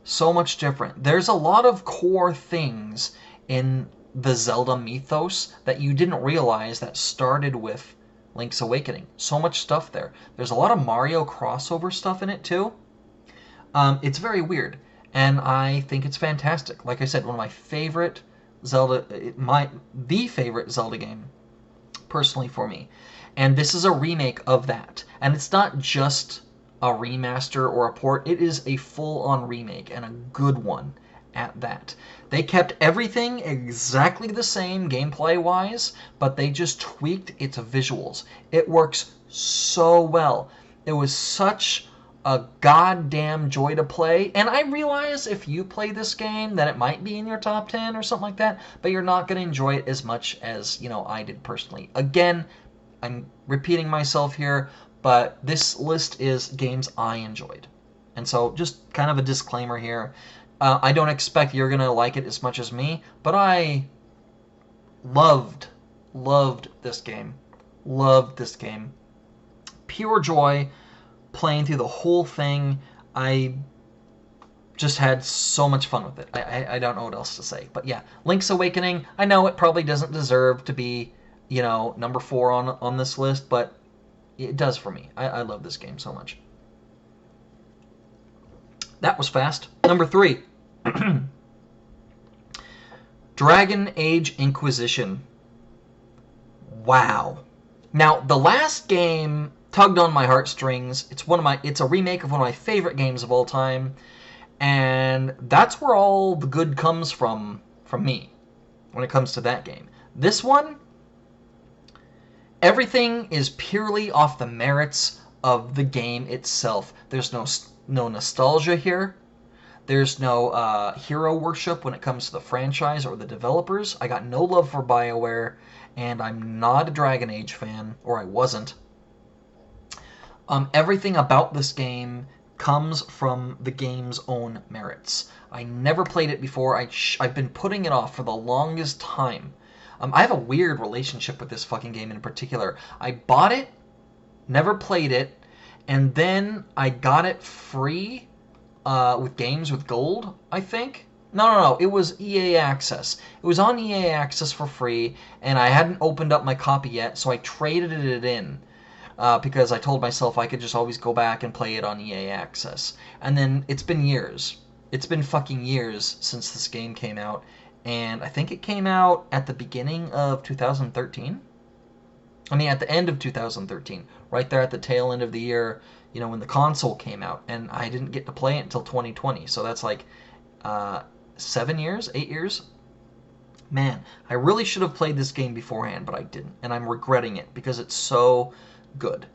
So much different. There's a lot of core things in the Zelda mythos that you didn't realize that started with Link's Awakening. So much stuff there. There's a lot of Mario crossover stuff in it too. It's very weird, and I think it's fantastic. Like I said, one of my favorite Zelda, the favorite Zelda game, personally for me. And this is a remake of that. And it's not just a remaster or a port. It is a full-on remake, and a good one at that. They kept everything exactly the same gameplay-wise, but they just tweaked its visuals. It works so well. It was such a goddamn joy to play. And I realize if you play this game that it might be in your top 10 or something like that, but you're not going to enjoy it as much as, I did personally. Again, I'm repeating myself here, but this list is games I enjoyed. And so just kind of a disclaimer here. I don't expect you're going to like it as much as me, but I loved this game. Loved this game. Pure joy playing through the whole thing. I just had so much fun with it. I don't know what else to say. But yeah, Link's Awakening, I know it probably doesn't deserve to be, number 4 on this list, but it does for me. I love this game so much. That was fast. Number 3. Dragon Age Inquisition. Wow. Now, the last game tugged on my heartstrings. It's a remake of one of my favorite games of all time, and that's where all the good comes from me when it comes to that game. This one, everything is purely off the merits of the game itself. There's no nostalgia here. There's no hero worship when it comes to the franchise or the developers. I got no love for BioWare, and I'm not a Dragon Age fan, or I wasn't. Everything about this game comes from the game's own merits. I never played it before. I've been putting it off for the longest time. I have a weird relationship with this fucking game in particular. I bought it, never played it, and then I got it free with Games with Gold, I think. No. It was EA Access. It was on EA Access for free, and I hadn't opened up my copy yet, so I traded it in. Because I told myself I could just always go back and play it on EA Access. And then it's been years. It's been fucking years since this game came out. And I think it came out at the beginning of 2013. I mean, at the end of 2013. Right there at the tail end of the year, when the console came out. And I didn't get to play it until 2020. So that's like 7 years, 8 years. Man, I really should have played this game beforehand, but I didn't, and I'm regretting it because it's so good.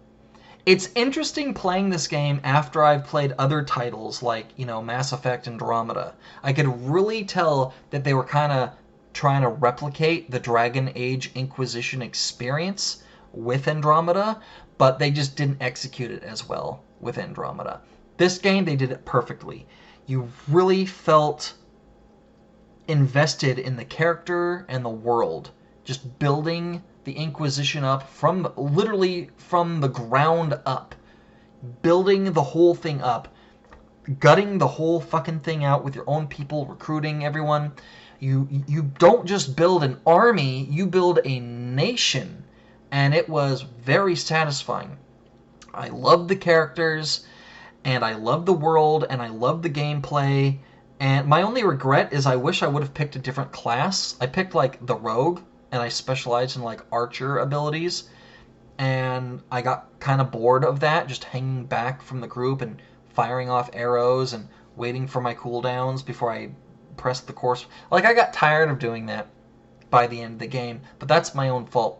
It's interesting playing this game after I've played other titles like, Mass Effect Andromeda. I could really tell that they were kind of trying to replicate the Dragon Age Inquisition experience with Andromeda, but they just didn't execute it as well with Andromeda. This game, they did it perfectly. You really felt invested in the character and the world, just building the Inquisition up literally from the ground up, building the whole thing up, gutting the whole fucking thing out with your own people, recruiting everyone. You don't just build an army, you build a nation, and it was very satisfying. I loved the characters, and I loved the world, and I loved the gameplay. And my only regret is I wish I would have picked a different class. I picked like the rogue, and I specialized in like archer abilities, and I got kind of bored of that, just hanging back from the group and firing off arrows and waiting for my cooldowns before I pressed the course. Like, I got tired of doing that by the end of the game, but that's my own fault.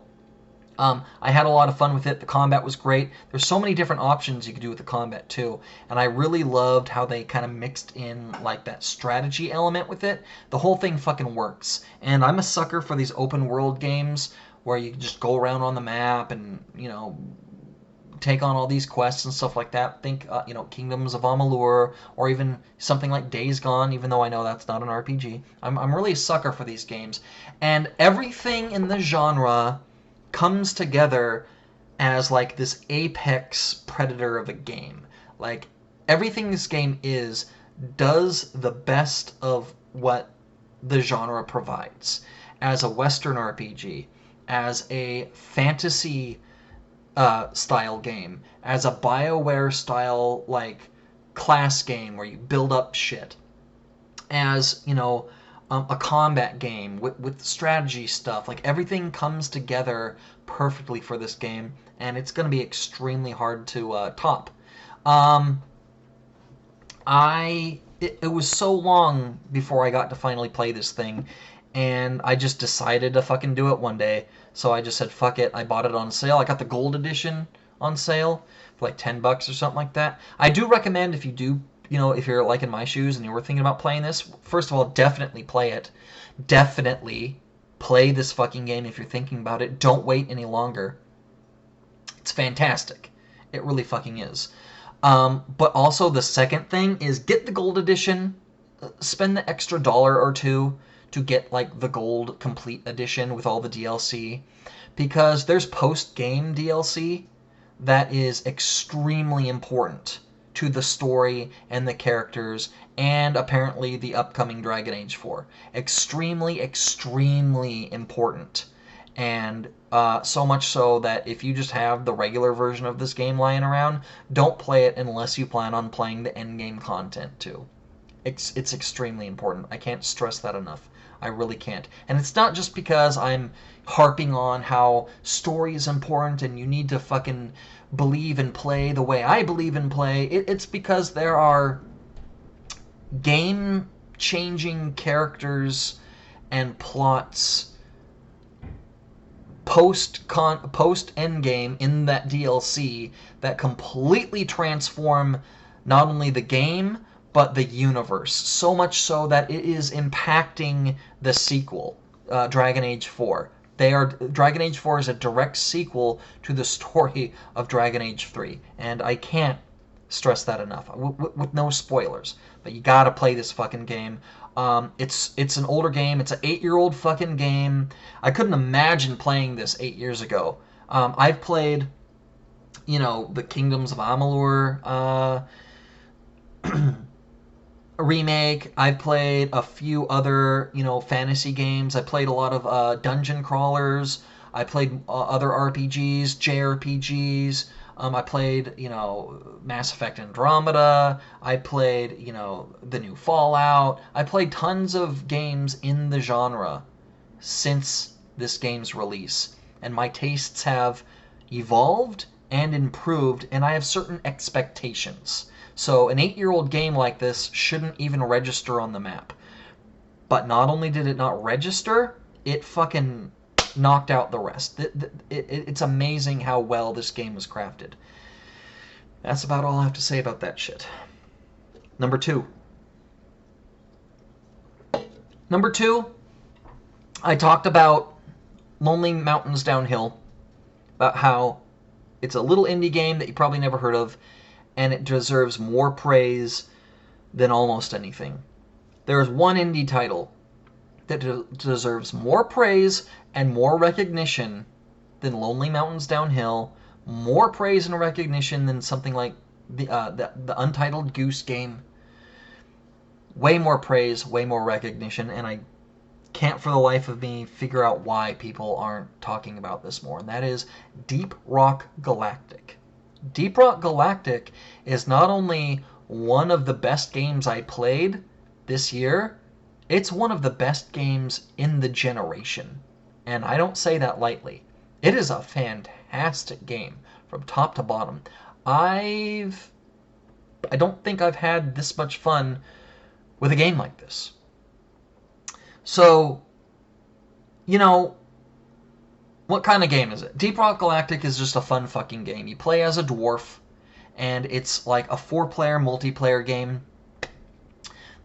I had a lot of fun with it. The combat was great. There's so many different options you could do with the combat too, and I really loved how they kind of mixed in like that strategy element with it. The whole thing fucking works, and I'm a sucker for these open world games where you can just go around on the map and take on all these quests and stuff like that. Think Kingdoms of Amalur, or even something like Days Gone, even though I know that's not an RPG. I'm really a sucker for these games, and everything in the genre comes together as like this apex predator of a game. Like, everything this game does the best of what the genre provides. As a Western RPG, as a fantasy style game, as a BioWare style like class game where you build up shit, as a combat game with strategy stuff. Like, everything comes together perfectly for this game, and it's going to be extremely hard to top. It was so long before I got to finally play this thing, and I just decided to fucking do it one day. So I just said, fuck it. I bought it on sale. I got the gold edition on sale for like $10 or something like that. I do recommend, if you do, if you're like in my shoes and you were thinking about playing this, first of all, definitely play it. Definitely play this fucking game if you're thinking about it. Don't wait any longer. It's fantastic. It really fucking is. But also, the second thing is get the gold edition. Spend the extra $1 or $2 to get like the gold complete edition with all the DLC, because there's post-game DLC that is extremely important to the story and the characters, and apparently the upcoming Dragon Age 4. Extremely, extremely important. And so much so that if you just have the regular version of this game lying around, don't play it unless you plan on playing the endgame content too. It's extremely important. I can't stress that enough. I really can't. And it's not just because I'm harping on how story is important and you need to fucking believe and play the way I believe and play. It's because there are game-changing characters and plots post-endgame in that DLC that completely transform not only the game, but the universe. So much so that it is impacting the sequel, Dragon Age 4. Dragon Age 4 is a direct sequel to the story of Dragon Age 3, and I can't stress that enough, with no spoilers. But you gotta play this fucking game. It's an older game. It's an 8-year-old fucking game. I couldn't imagine playing this 8 years ago. I've played, the Kingdoms of Amalur remake. I've played a few other, fantasy games. I played a lot of dungeon crawlers. I played other RPGs, JRPGs. I played, Mass Effect Andromeda. I played, the new Fallout. I played tons of games in the genre since this game's release. And my tastes have evolved and improved, and I have certain expectations. So an 8-year-old game like this shouldn't even register on the map. But not only did it not register, it fucking knocked out the rest. It's amazing how well this game was crafted. That's about all I have to say about that shit. Number two. Number two, I talked about Lonely Mountains Downhill, about how it's a little indie game that you probably never heard of, and it deserves more praise than almost anything. There is one indie title that deserves more praise and more recognition than Lonely Mountains Downhill, more praise and recognition than something like the Untitled Goose Game. Way more praise, way more recognition, and I can't for the life of me figure out why people aren't talking about this more, and that is Deep Rock Galactic. Deep Rock Galactic is not only one of the best games I played this year, it's one of the best games in the generation. And I don't say that lightly. It is a fantastic game from top to bottom. I don't think I've had this much fun with a game like this. So, you know, what kind of game is it? Deep Rock Galactic is just a fun fucking game. You play as a dwarf, and it's like a 4-player multiplayer game.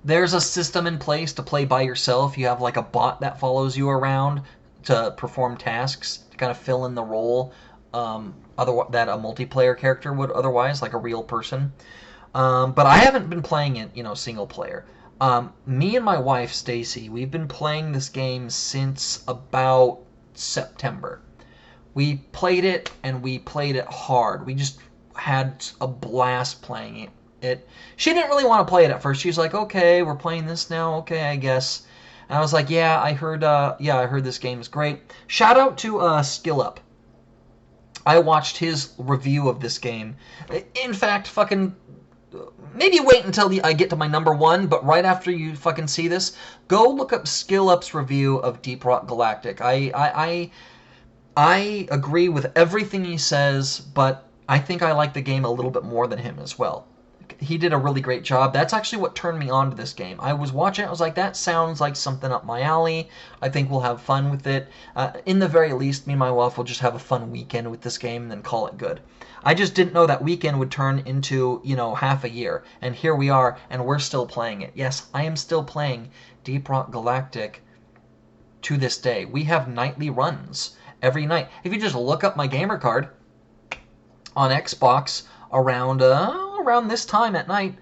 There's a system in place to play by yourself. You have like a bot that follows you around to perform tasks, to kind of fill in the role that a multiplayer character would otherwise, like a real person. But I haven't been playing it, single player. Me and my wife, Stacy, we've been playing this game since about September. We played it, and we played it hard. We just had a blast playing it. She didn't really want to play it at first. She was like, okay, we're playing this now, okay, I guess. And I was like, yeah, I heard this game is great. Shout out to SkillUp. I watched his review of this game. In fact, fucking... maybe wait until I get to my number one, but right after you fucking see this, go look up SkillUp's review of Deep Rock Galactic. I agree with everything he says, but I think I like the game a little bit more than him as well. He did a really great job. That's actually what turned me on to this game. I was watching it, I was like, that sounds like something up my alley. I think we'll have fun with it. In the very least, me and my wife will just have a fun weekend with this game and then call it good. I just didn't know that weekend would turn into, half a year. And here we are, and we're still playing it. Yes, I am still playing Deep Rock Galactic to this day. We have nightly runs every night. If you just look up my gamer card on Xbox around this time at night,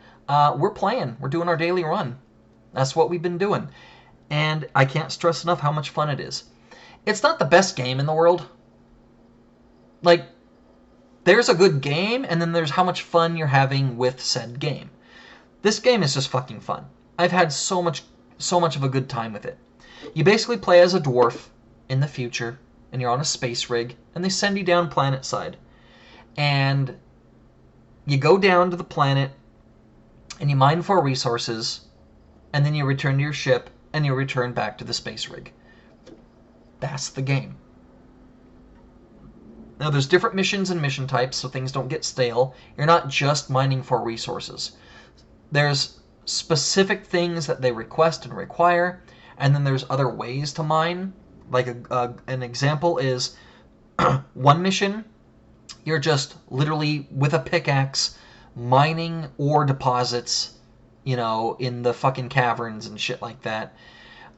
we're playing. We're doing our daily run. That's what we've been doing. And I can't stress enough how much fun it is. It's not the best game in the world. Like, there's a good game, and then there's how much fun you're having with said game. This game is just fucking fun. I've had so much of a good time with it. You basically play as a dwarf in the future, and you're on a space rig, and they send you down planet side. And you go down to the planet, and you mine for resources, and then you return to your ship, and you return back to the space rig. That's the game. Now, there's different missions and mission types, so things don't get stale. You're not just mining for resources. There's specific things that they request and require, and then there's other ways to mine. Like an example is one mission, you're just literally with a pickaxe mining ore deposits, in the fucking caverns and shit like that.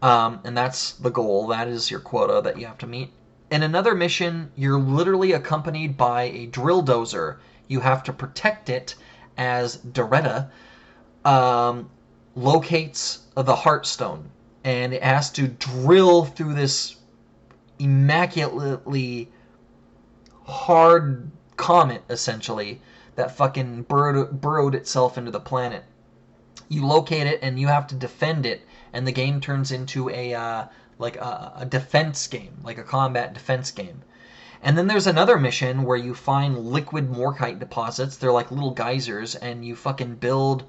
And that's the goal. That is your quota that you have to meet. In another mission, you're literally accompanied by a drill dozer. You have to protect it as Doretta locates the Heartstone. And it has to drill through this immaculately hard comet, essentially, that fucking burrowed itself into the planet. You locate it, and you have to defend it, and the game turns into a defense game, like a combat defense game. And then there's another mission where you find liquid morkite deposits. They're like little geysers, and you fucking build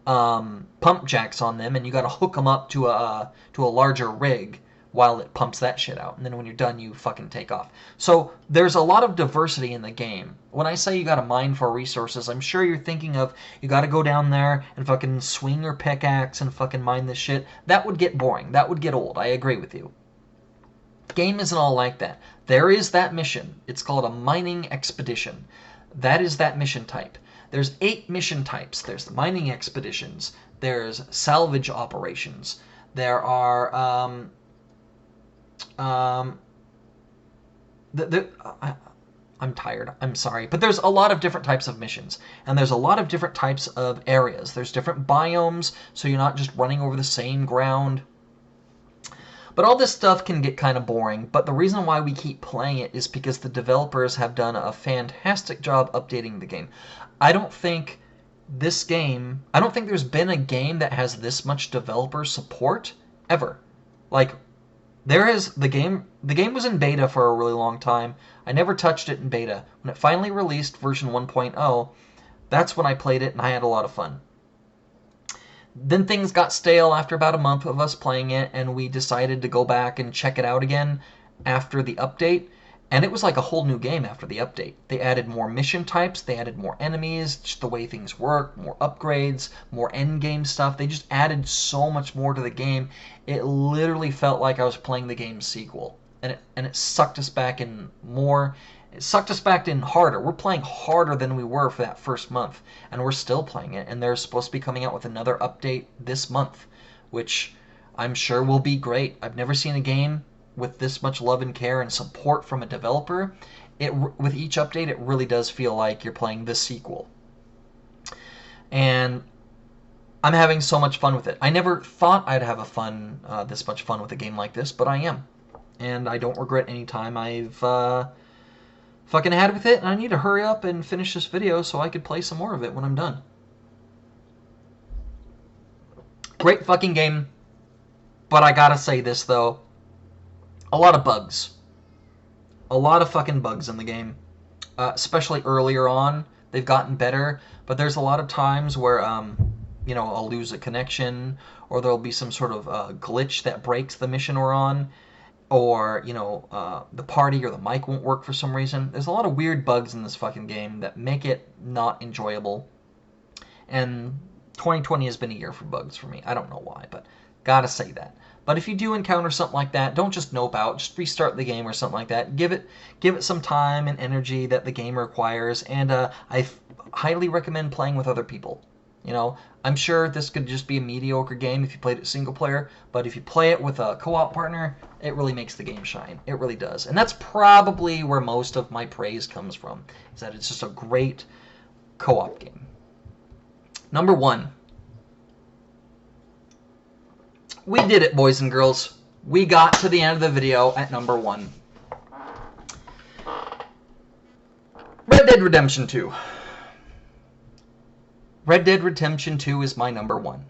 pump jacks on them, and you got to hook them up to a larger rig while it pumps that shit out. And then when you're done, you fucking take off. So there's a lot of diversity in the game. When I say you gotta mine for resources, I'm sure you're thinking of you gotta go down there and fucking swing your pickaxe and fucking mine this shit. That would get boring. That would get old. I agree with you. Game isn't all like that. There is that mission. It's called a mining expedition. That is that mission type. There's 8 mission types. There's the mining expeditions. There's salvage operations. There are I'm tired. I'm sorry. But there's a lot of different types of missions. And there's a lot of different types of areas. There's different biomes, so you're not just running over the same ground. But all this stuff can get kind of boring. But the reason why we keep playing it is because the developers have done a fantastic job updating the game. I don't think there's been a game that has this much developer support ever. Like, the game was in beta for a really long time. I never touched it in beta. When it finally released version 1.0, that's when I played it and I had a lot of fun. Then things got stale after about a month of us playing it, and we decided to go back and check it out again after the update. And it was like a whole new game after the update. They added more mission types, they added more enemies, just the way things work, more upgrades, more endgame stuff. They just added so much more to the game. It literally felt like I was playing the game's sequel. And it sucked us back in more. It sucked us back in harder. We're playing harder than we were for that first month. And we're still playing it. And they're supposed to be coming out with another update this month, which I'm sure will be great. I've never seen a game with this much love and care and support from a developer. With each update, it really does feel like you're playing the sequel. And I'm having so much fun with it. I never thought I'd have this much fun with a game like this, but I am. And I don't regret any time I've fucking had with it, and I need to hurry up and finish this video so I could play some more of it when I'm done. Great fucking game, but I gotta say this though, a lot of bugs. A lot of fucking bugs in the game, especially earlier on. They've gotten better, but there's a lot of times where, I'll lose a connection, or there'll be some sort of glitch that breaks the mission we're on, or, the party or the mic won't work for some reason. There's a lot of weird bugs in this fucking game that make it not enjoyable. And 2020 has been a year for bugs for me. I don't know why, but gotta say that. But if you do encounter something like that, don't just nope out. Just restart the game or something like that. Give it some time and energy that the game requires. And I highly recommend playing with other people. I'm sure this could just be a mediocre game if you played it single player, but if you play it with a co-op partner, it really makes the game shine. It really does. And that's probably where most of my praise comes from, is that it's just a great co-op game. Number 1. We did it, boys and girls. We got to the end of the video at number 1. Red Dead Redemption 2. Red Dead Redemption 2 is my number 1.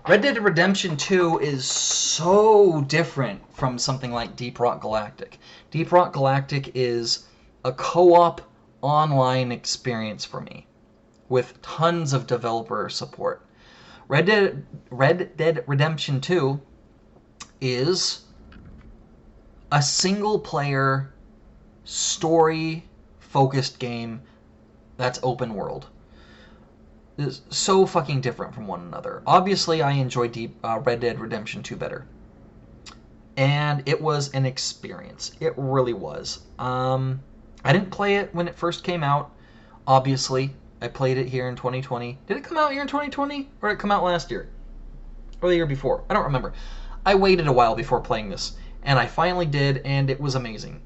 Red Dead Redemption 2 is so different from something like Deep Rock Galactic. Deep Rock Galactic is a co-op online experience for me, with tons of developer support. Red Dead Redemption 2 is a single-player, story-focused game that's open world. Is so fucking different from one another. Obviously, I enjoy Red Dead Redemption 2 better. And it was an experience. It really was. I didn't play it when it first came out, obviously. I played it here in 2020. Did it come out here in 2020? Or did it come out last year? Or the year before? I don't remember. I waited a while before playing this. And I finally did, and it was amazing.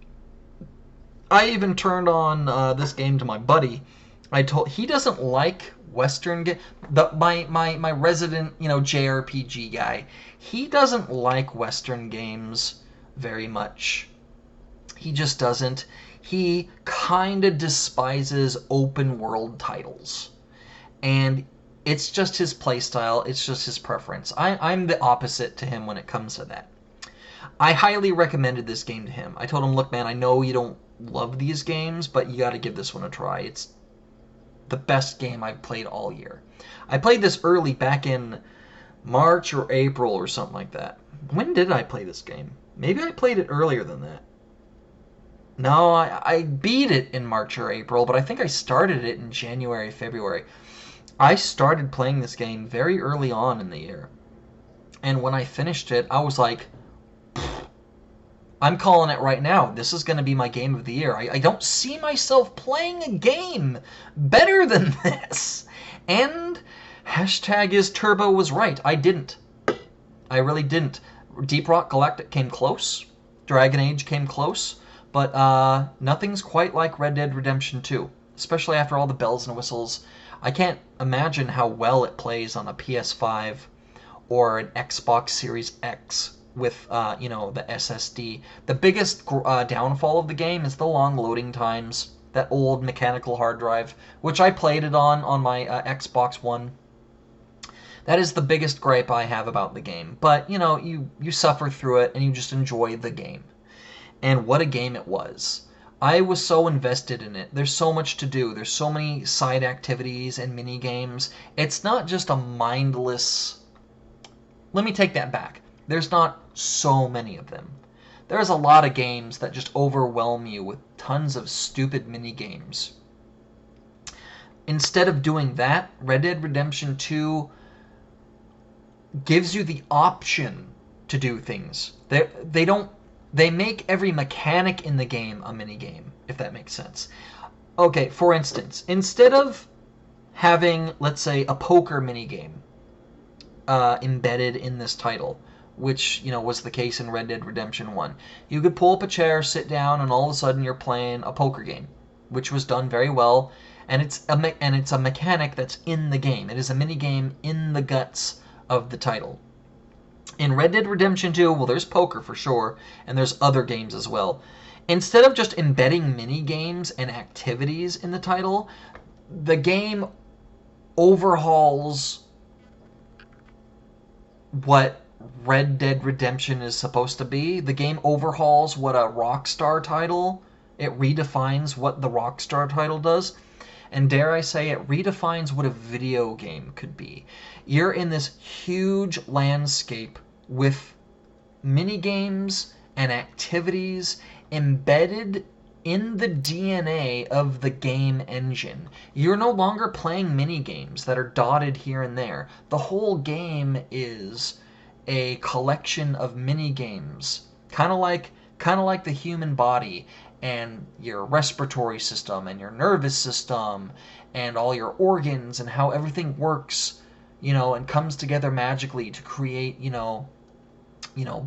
I even turned on this game to my buddy. He doesn't like Western game. My resident, JRPG guy. He doesn't like Western games very much. He just doesn't. He kind of despises open world titles. And it's just his playstyle. It's just his preference. I'm the opposite to him when it comes to that. I highly recommended this game to him. I told him, look, man, I know you don't love these games, but you got to give this one a try. It's the best game I've played all year. I played this early, back in March or April or something like that. When did I play this game? Maybe I played it earlier than that. No, I beat it in March or April, but I think I started it in January, February. I started playing this game very early on in the year. And when I finished it, I was like, I'm calling it right now. This is going to be my game of the year. I don't see myself playing a game better than this. And hashtag is Turbo was right. I didn't. I really didn't. Deep Rock Galactic came close. Dragon Age came close. But nothing's quite like Red Dead Redemption 2, especially after all the bells and whistles. I can't imagine how well it plays on a PS5 or an Xbox Series X with the SSD. The biggest downfall of the game is the long loading times. That old mechanical hard drive, which I played it on my Xbox One. That is the biggest gripe I have about the game. But you suffer through it and you just enjoy the game. And what a game it was. I was so invested in it. There's so much to do. There's so many side activities and mini games. It's not just a mindless... Let me take that back. There's not so many of them. There's a lot of games that just overwhelm you with tons of stupid mini games. Instead of doing that, Red Dead Redemption 2 gives you the option to do things. They make every mechanic in the game a mini game, if that makes sense. Okay, for instance, instead of having, let's say, a poker mini game embedded in this title, which was the case in Red Dead Redemption 1, you could pull up a chair, sit down, and all of a sudden you're playing a poker game, which was done very well, and it's a mechanic that's in the game. It is a mini game in the guts of the title. In Red Dead Redemption 2, well, there's poker for sure, and there's other games as well. Instead of just embedding mini games and activities in the title, the game overhauls what Red Dead Redemption is supposed to be. The game overhauls what a Rockstar title. It redefines what the Rockstar title does. And dare I say, it redefines what a video game could be. You're in this huge landscape with mini games and activities embedded in the DNA of the game engine. You're no longer playing mini games that are dotted here and there. The whole game is a collection of mini games, kind of like the human body and your respiratory system and your nervous system and all your organs and how everything works, and comes together magically to create,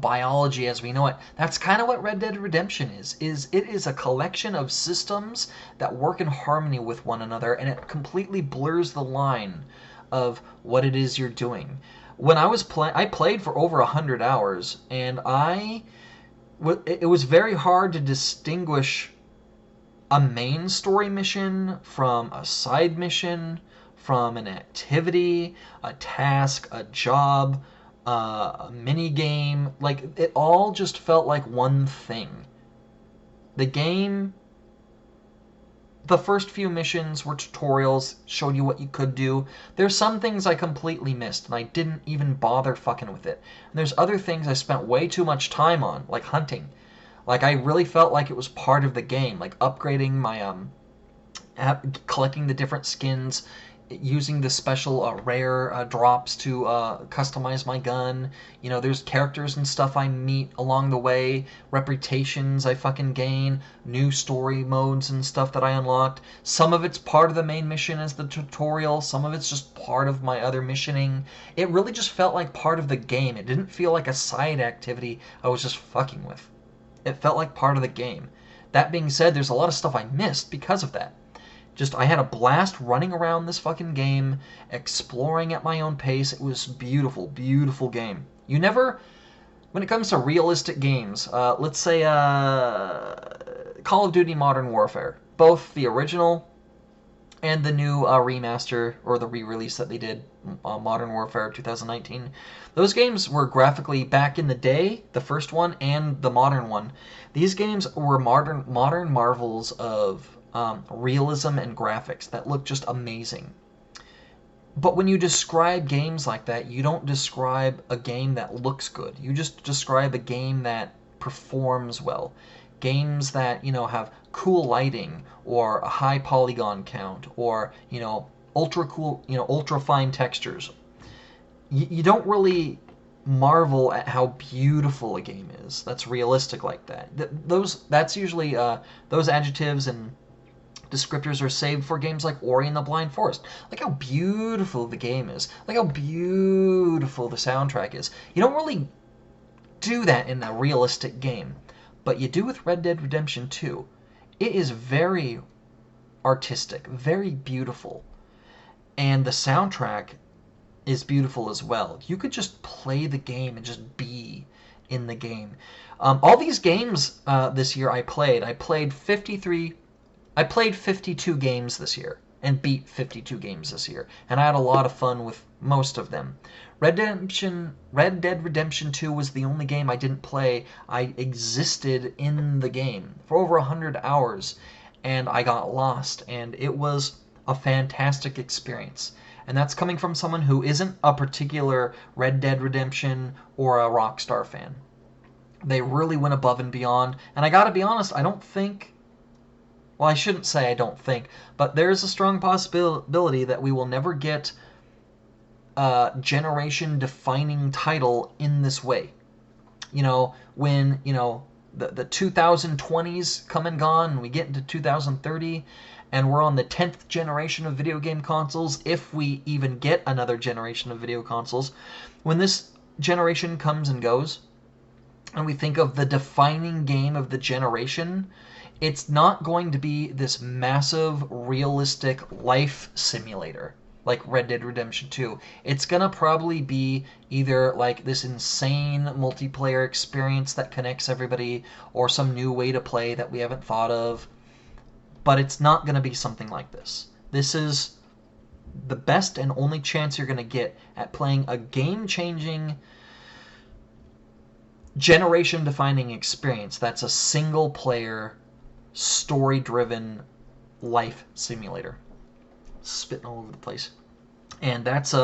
biology as we know it. That's kind of what Red Dead Redemption is. It is a collection of systems that work in harmony with one another, and it completely blurs the line of what it is you're doing. When I played for over 100 hours, and it was very hard to distinguish a main story mission from a side mission, from an activity, a task, a job, a mini game. Like, it all just felt like one thing. The game, the first few missions were tutorials, showed you what you could do. There's some things I completely missed, and I didn't even bother fucking with it. And there's other things I spent way too much time on, like hunting. Like, I really felt like it was part of the game, like upgrading my, collecting the different skins, using the special rare drops to customize my gun. There's characters and stuff I meet along the way, reputations I fucking gain, new story modes and stuff that I unlocked. Some of it's part of the main mission as the tutorial, some of it's just part of my other missioning. It really just felt like part of the game. It didn't feel like a side activity I was just fucking with. It felt like part of the game. That being said, there's a lot of stuff I missed because of that. I had a blast running around this fucking game, exploring at my own pace. It was beautiful, beautiful game. You never, when it comes to realistic games, let's say Call of Duty Modern Warfare, both the original and the new remaster, or the re-release that they did, Modern Warfare 2019. Those games were graphically, back in the day, the first one and the modern one, these games were modern marvels of realism and graphics that look just amazing. But when you describe games like that, you don't describe a game that looks good. You just describe a game that performs well. Games that, have cool lighting or a high polygon count or, ultra cool, ultra fine textures. You don't really marvel at how beautiful a game is that's realistic like that. That's usually those adjectives and descriptors are saved for games like Ori and the Blind Forest. Like how beautiful the game is. Like how beautiful the soundtrack is. You don't really do that in a realistic game, but you do with Red Dead Redemption 2. It is very artistic, very beautiful, and the soundtrack is beautiful as well. You could just play the game and just be in the game. All these games this year I played 52 games this year and beat 52 games this year, and I had a lot of fun with most of them. Red Dead Redemption 2 was the only game I didn't play. I existed in the game for over 100 hours, and I got lost, and it was a fantastic experience. And that's coming from someone who isn't a particular Red Dead Redemption or a Rockstar fan. They really went above and beyond, and I gotta be honest, I don't think... Well, I shouldn't say I don't think, but there's a strong possibility that we will never get a generation-defining title in this way. When, the 2020s come and gone, and we get into 2030, and we're on the 10th generation of video game consoles, if we even get another generation of video consoles. When this generation comes and goes, and we think of the defining game of the generation, it's not going to be this massive, realistic life simulator like Red Dead Redemption 2. It's gonna probably be either like this insane multiplayer experience that connects everybody, or some new way to play that we haven't thought of. But it's not gonna be something like this. This is the best and only chance you're gonna get at playing a game-changing, generation-defining experience that's a single-player, story-driven life simulator. Spitting all over the place. And that's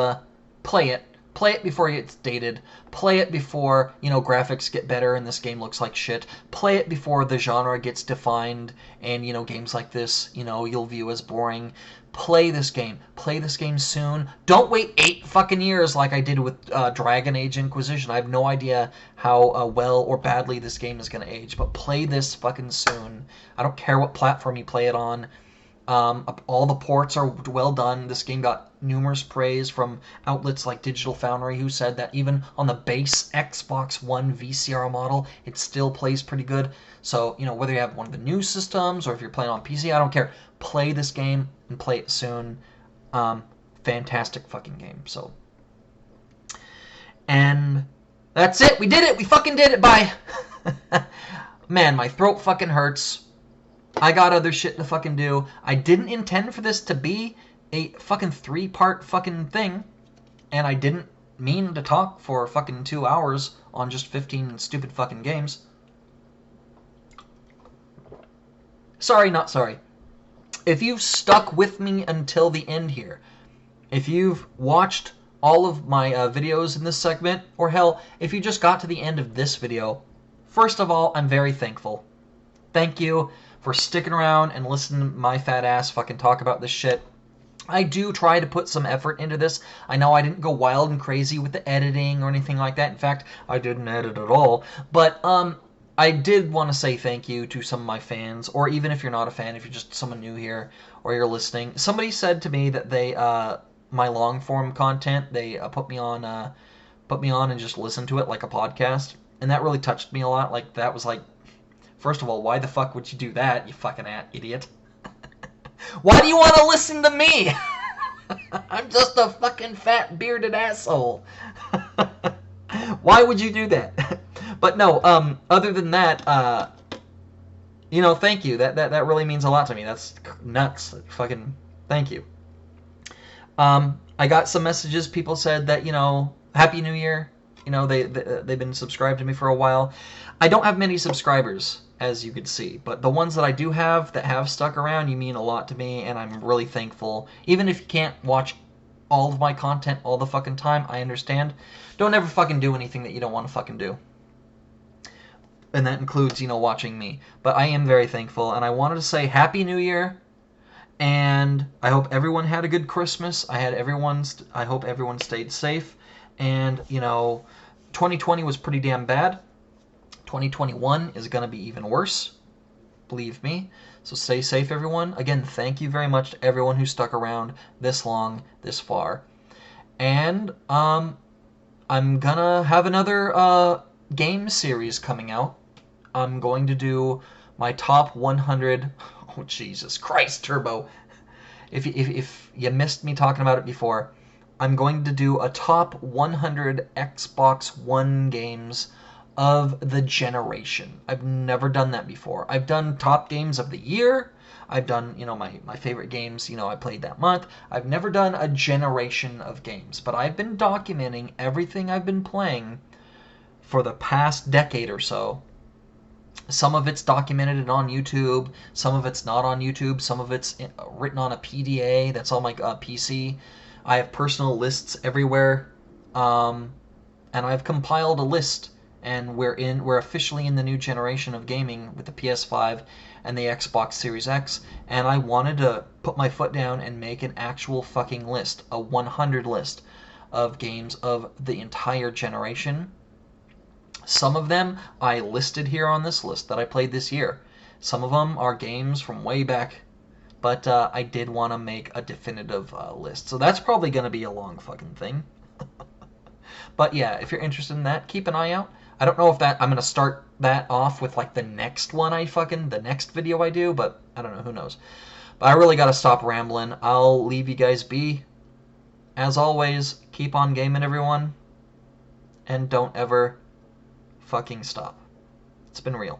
play it. Play it before it's dated. Play it before, graphics get better and this game looks like shit. Play it before the genre gets defined and, games like this, you'll view as boring. Play this game. Play this game soon. Don't wait 8 fucking years like I did with Dragon Age Inquisition. I have no idea how well or badly this game is going to age, but play this fucking soon. I don't care what platform you play it on. All the ports are well done. This game got numerous praise from outlets like Digital Foundry, who said that even on the base Xbox One VCR model, it still plays pretty good. So, whether you have one of the new systems or if you're playing on PC, I don't care. Play this game and play it soon. Fantastic fucking game. So, and that's it. We did it. We fucking did it. Bye. Man, my throat fucking hurts. I got other shit to fucking do. I didn't intend for this to be a fucking 3-part fucking thing. And I didn't mean to talk for fucking 2 hours on just 15 stupid fucking games. Sorry, not sorry. If you've stuck with me until the end here, if you've watched all of my videos in this segment, or hell, if you just got to the end of this video, first of all, I'm very thankful. Thank you for sticking around and listening to my fat ass fucking talk about this shit. I do try to put some effort into this. I know I didn't go wild and crazy with the editing or anything like that. In fact, I didn't edit at all. But I did want to say thank you to some of my fans, or even if you're not a fan, if you're just someone new here or you're listening. Somebody said to me that they my long form content, they put me on and just listen to it like a podcast, and that really touched me a lot. Like, that was like, first of all, why the fuck would you do that, you fucking idiot? Why do you want to listen to me? I'm just a fucking fat bearded asshole. Why would you do that? But no, other than that, thank you. That really means a lot to me. That's nuts. Fucking thank you. I got some messages. People said that, Happy New Year. They've been subscribed to me for a while. I don't have many subscribers, as you can see, but the ones that I do have that have stuck around, you mean a lot to me, and I'm really thankful. Even if you can't watch all of my content all the fucking time, I understand. Don't ever fucking do anything that you don't want to fucking do. And that includes, watching me. But I am very thankful, and I wanted to say Happy New Year, and I hope everyone had a good Christmas. I hope everyone stayed safe, and 2020 was pretty damn bad. 2021 is going to be even worse, believe me. So stay safe, everyone. Again, thank you very much to everyone who stuck around this long, this far. And I'm gonna have another game series coming out. I'm going to do my top 100. Oh, Jesus Christ, Turbo. If you missed me talking about it before, I'm going to do a top 100 Xbox One games of the generation. I've never done that before. I've done top games of the year. I've done, my favorite games, I played that month. I've never done a generation of games, but I've been documenting everything I've been playing for the past decade or so. Some of it's documented on YouTube, some of it's not on YouTube, some of it's written on a PDA that's on my PC. I have personal lists everywhere, and I've compiled a list, and we're officially in the new generation of gaming with the PS5 and the Xbox Series X, and I wanted to put my foot down and make an actual fucking list, a 100 list of games of the entire generation. Some of them I listed here on this list that I played this year. Some of them are games from way back, but I did want to make a definitive list. So that's probably going to be a long fucking thing. But yeah, if you're interested in that, keep an eye out. I don't know if I'm going to start that off with like the next the next video I do, but I don't know, who knows. But I really got to stop rambling. I'll leave you guys be. As always, keep on gaming, everyone. And don't ever fucking stop. It's been real.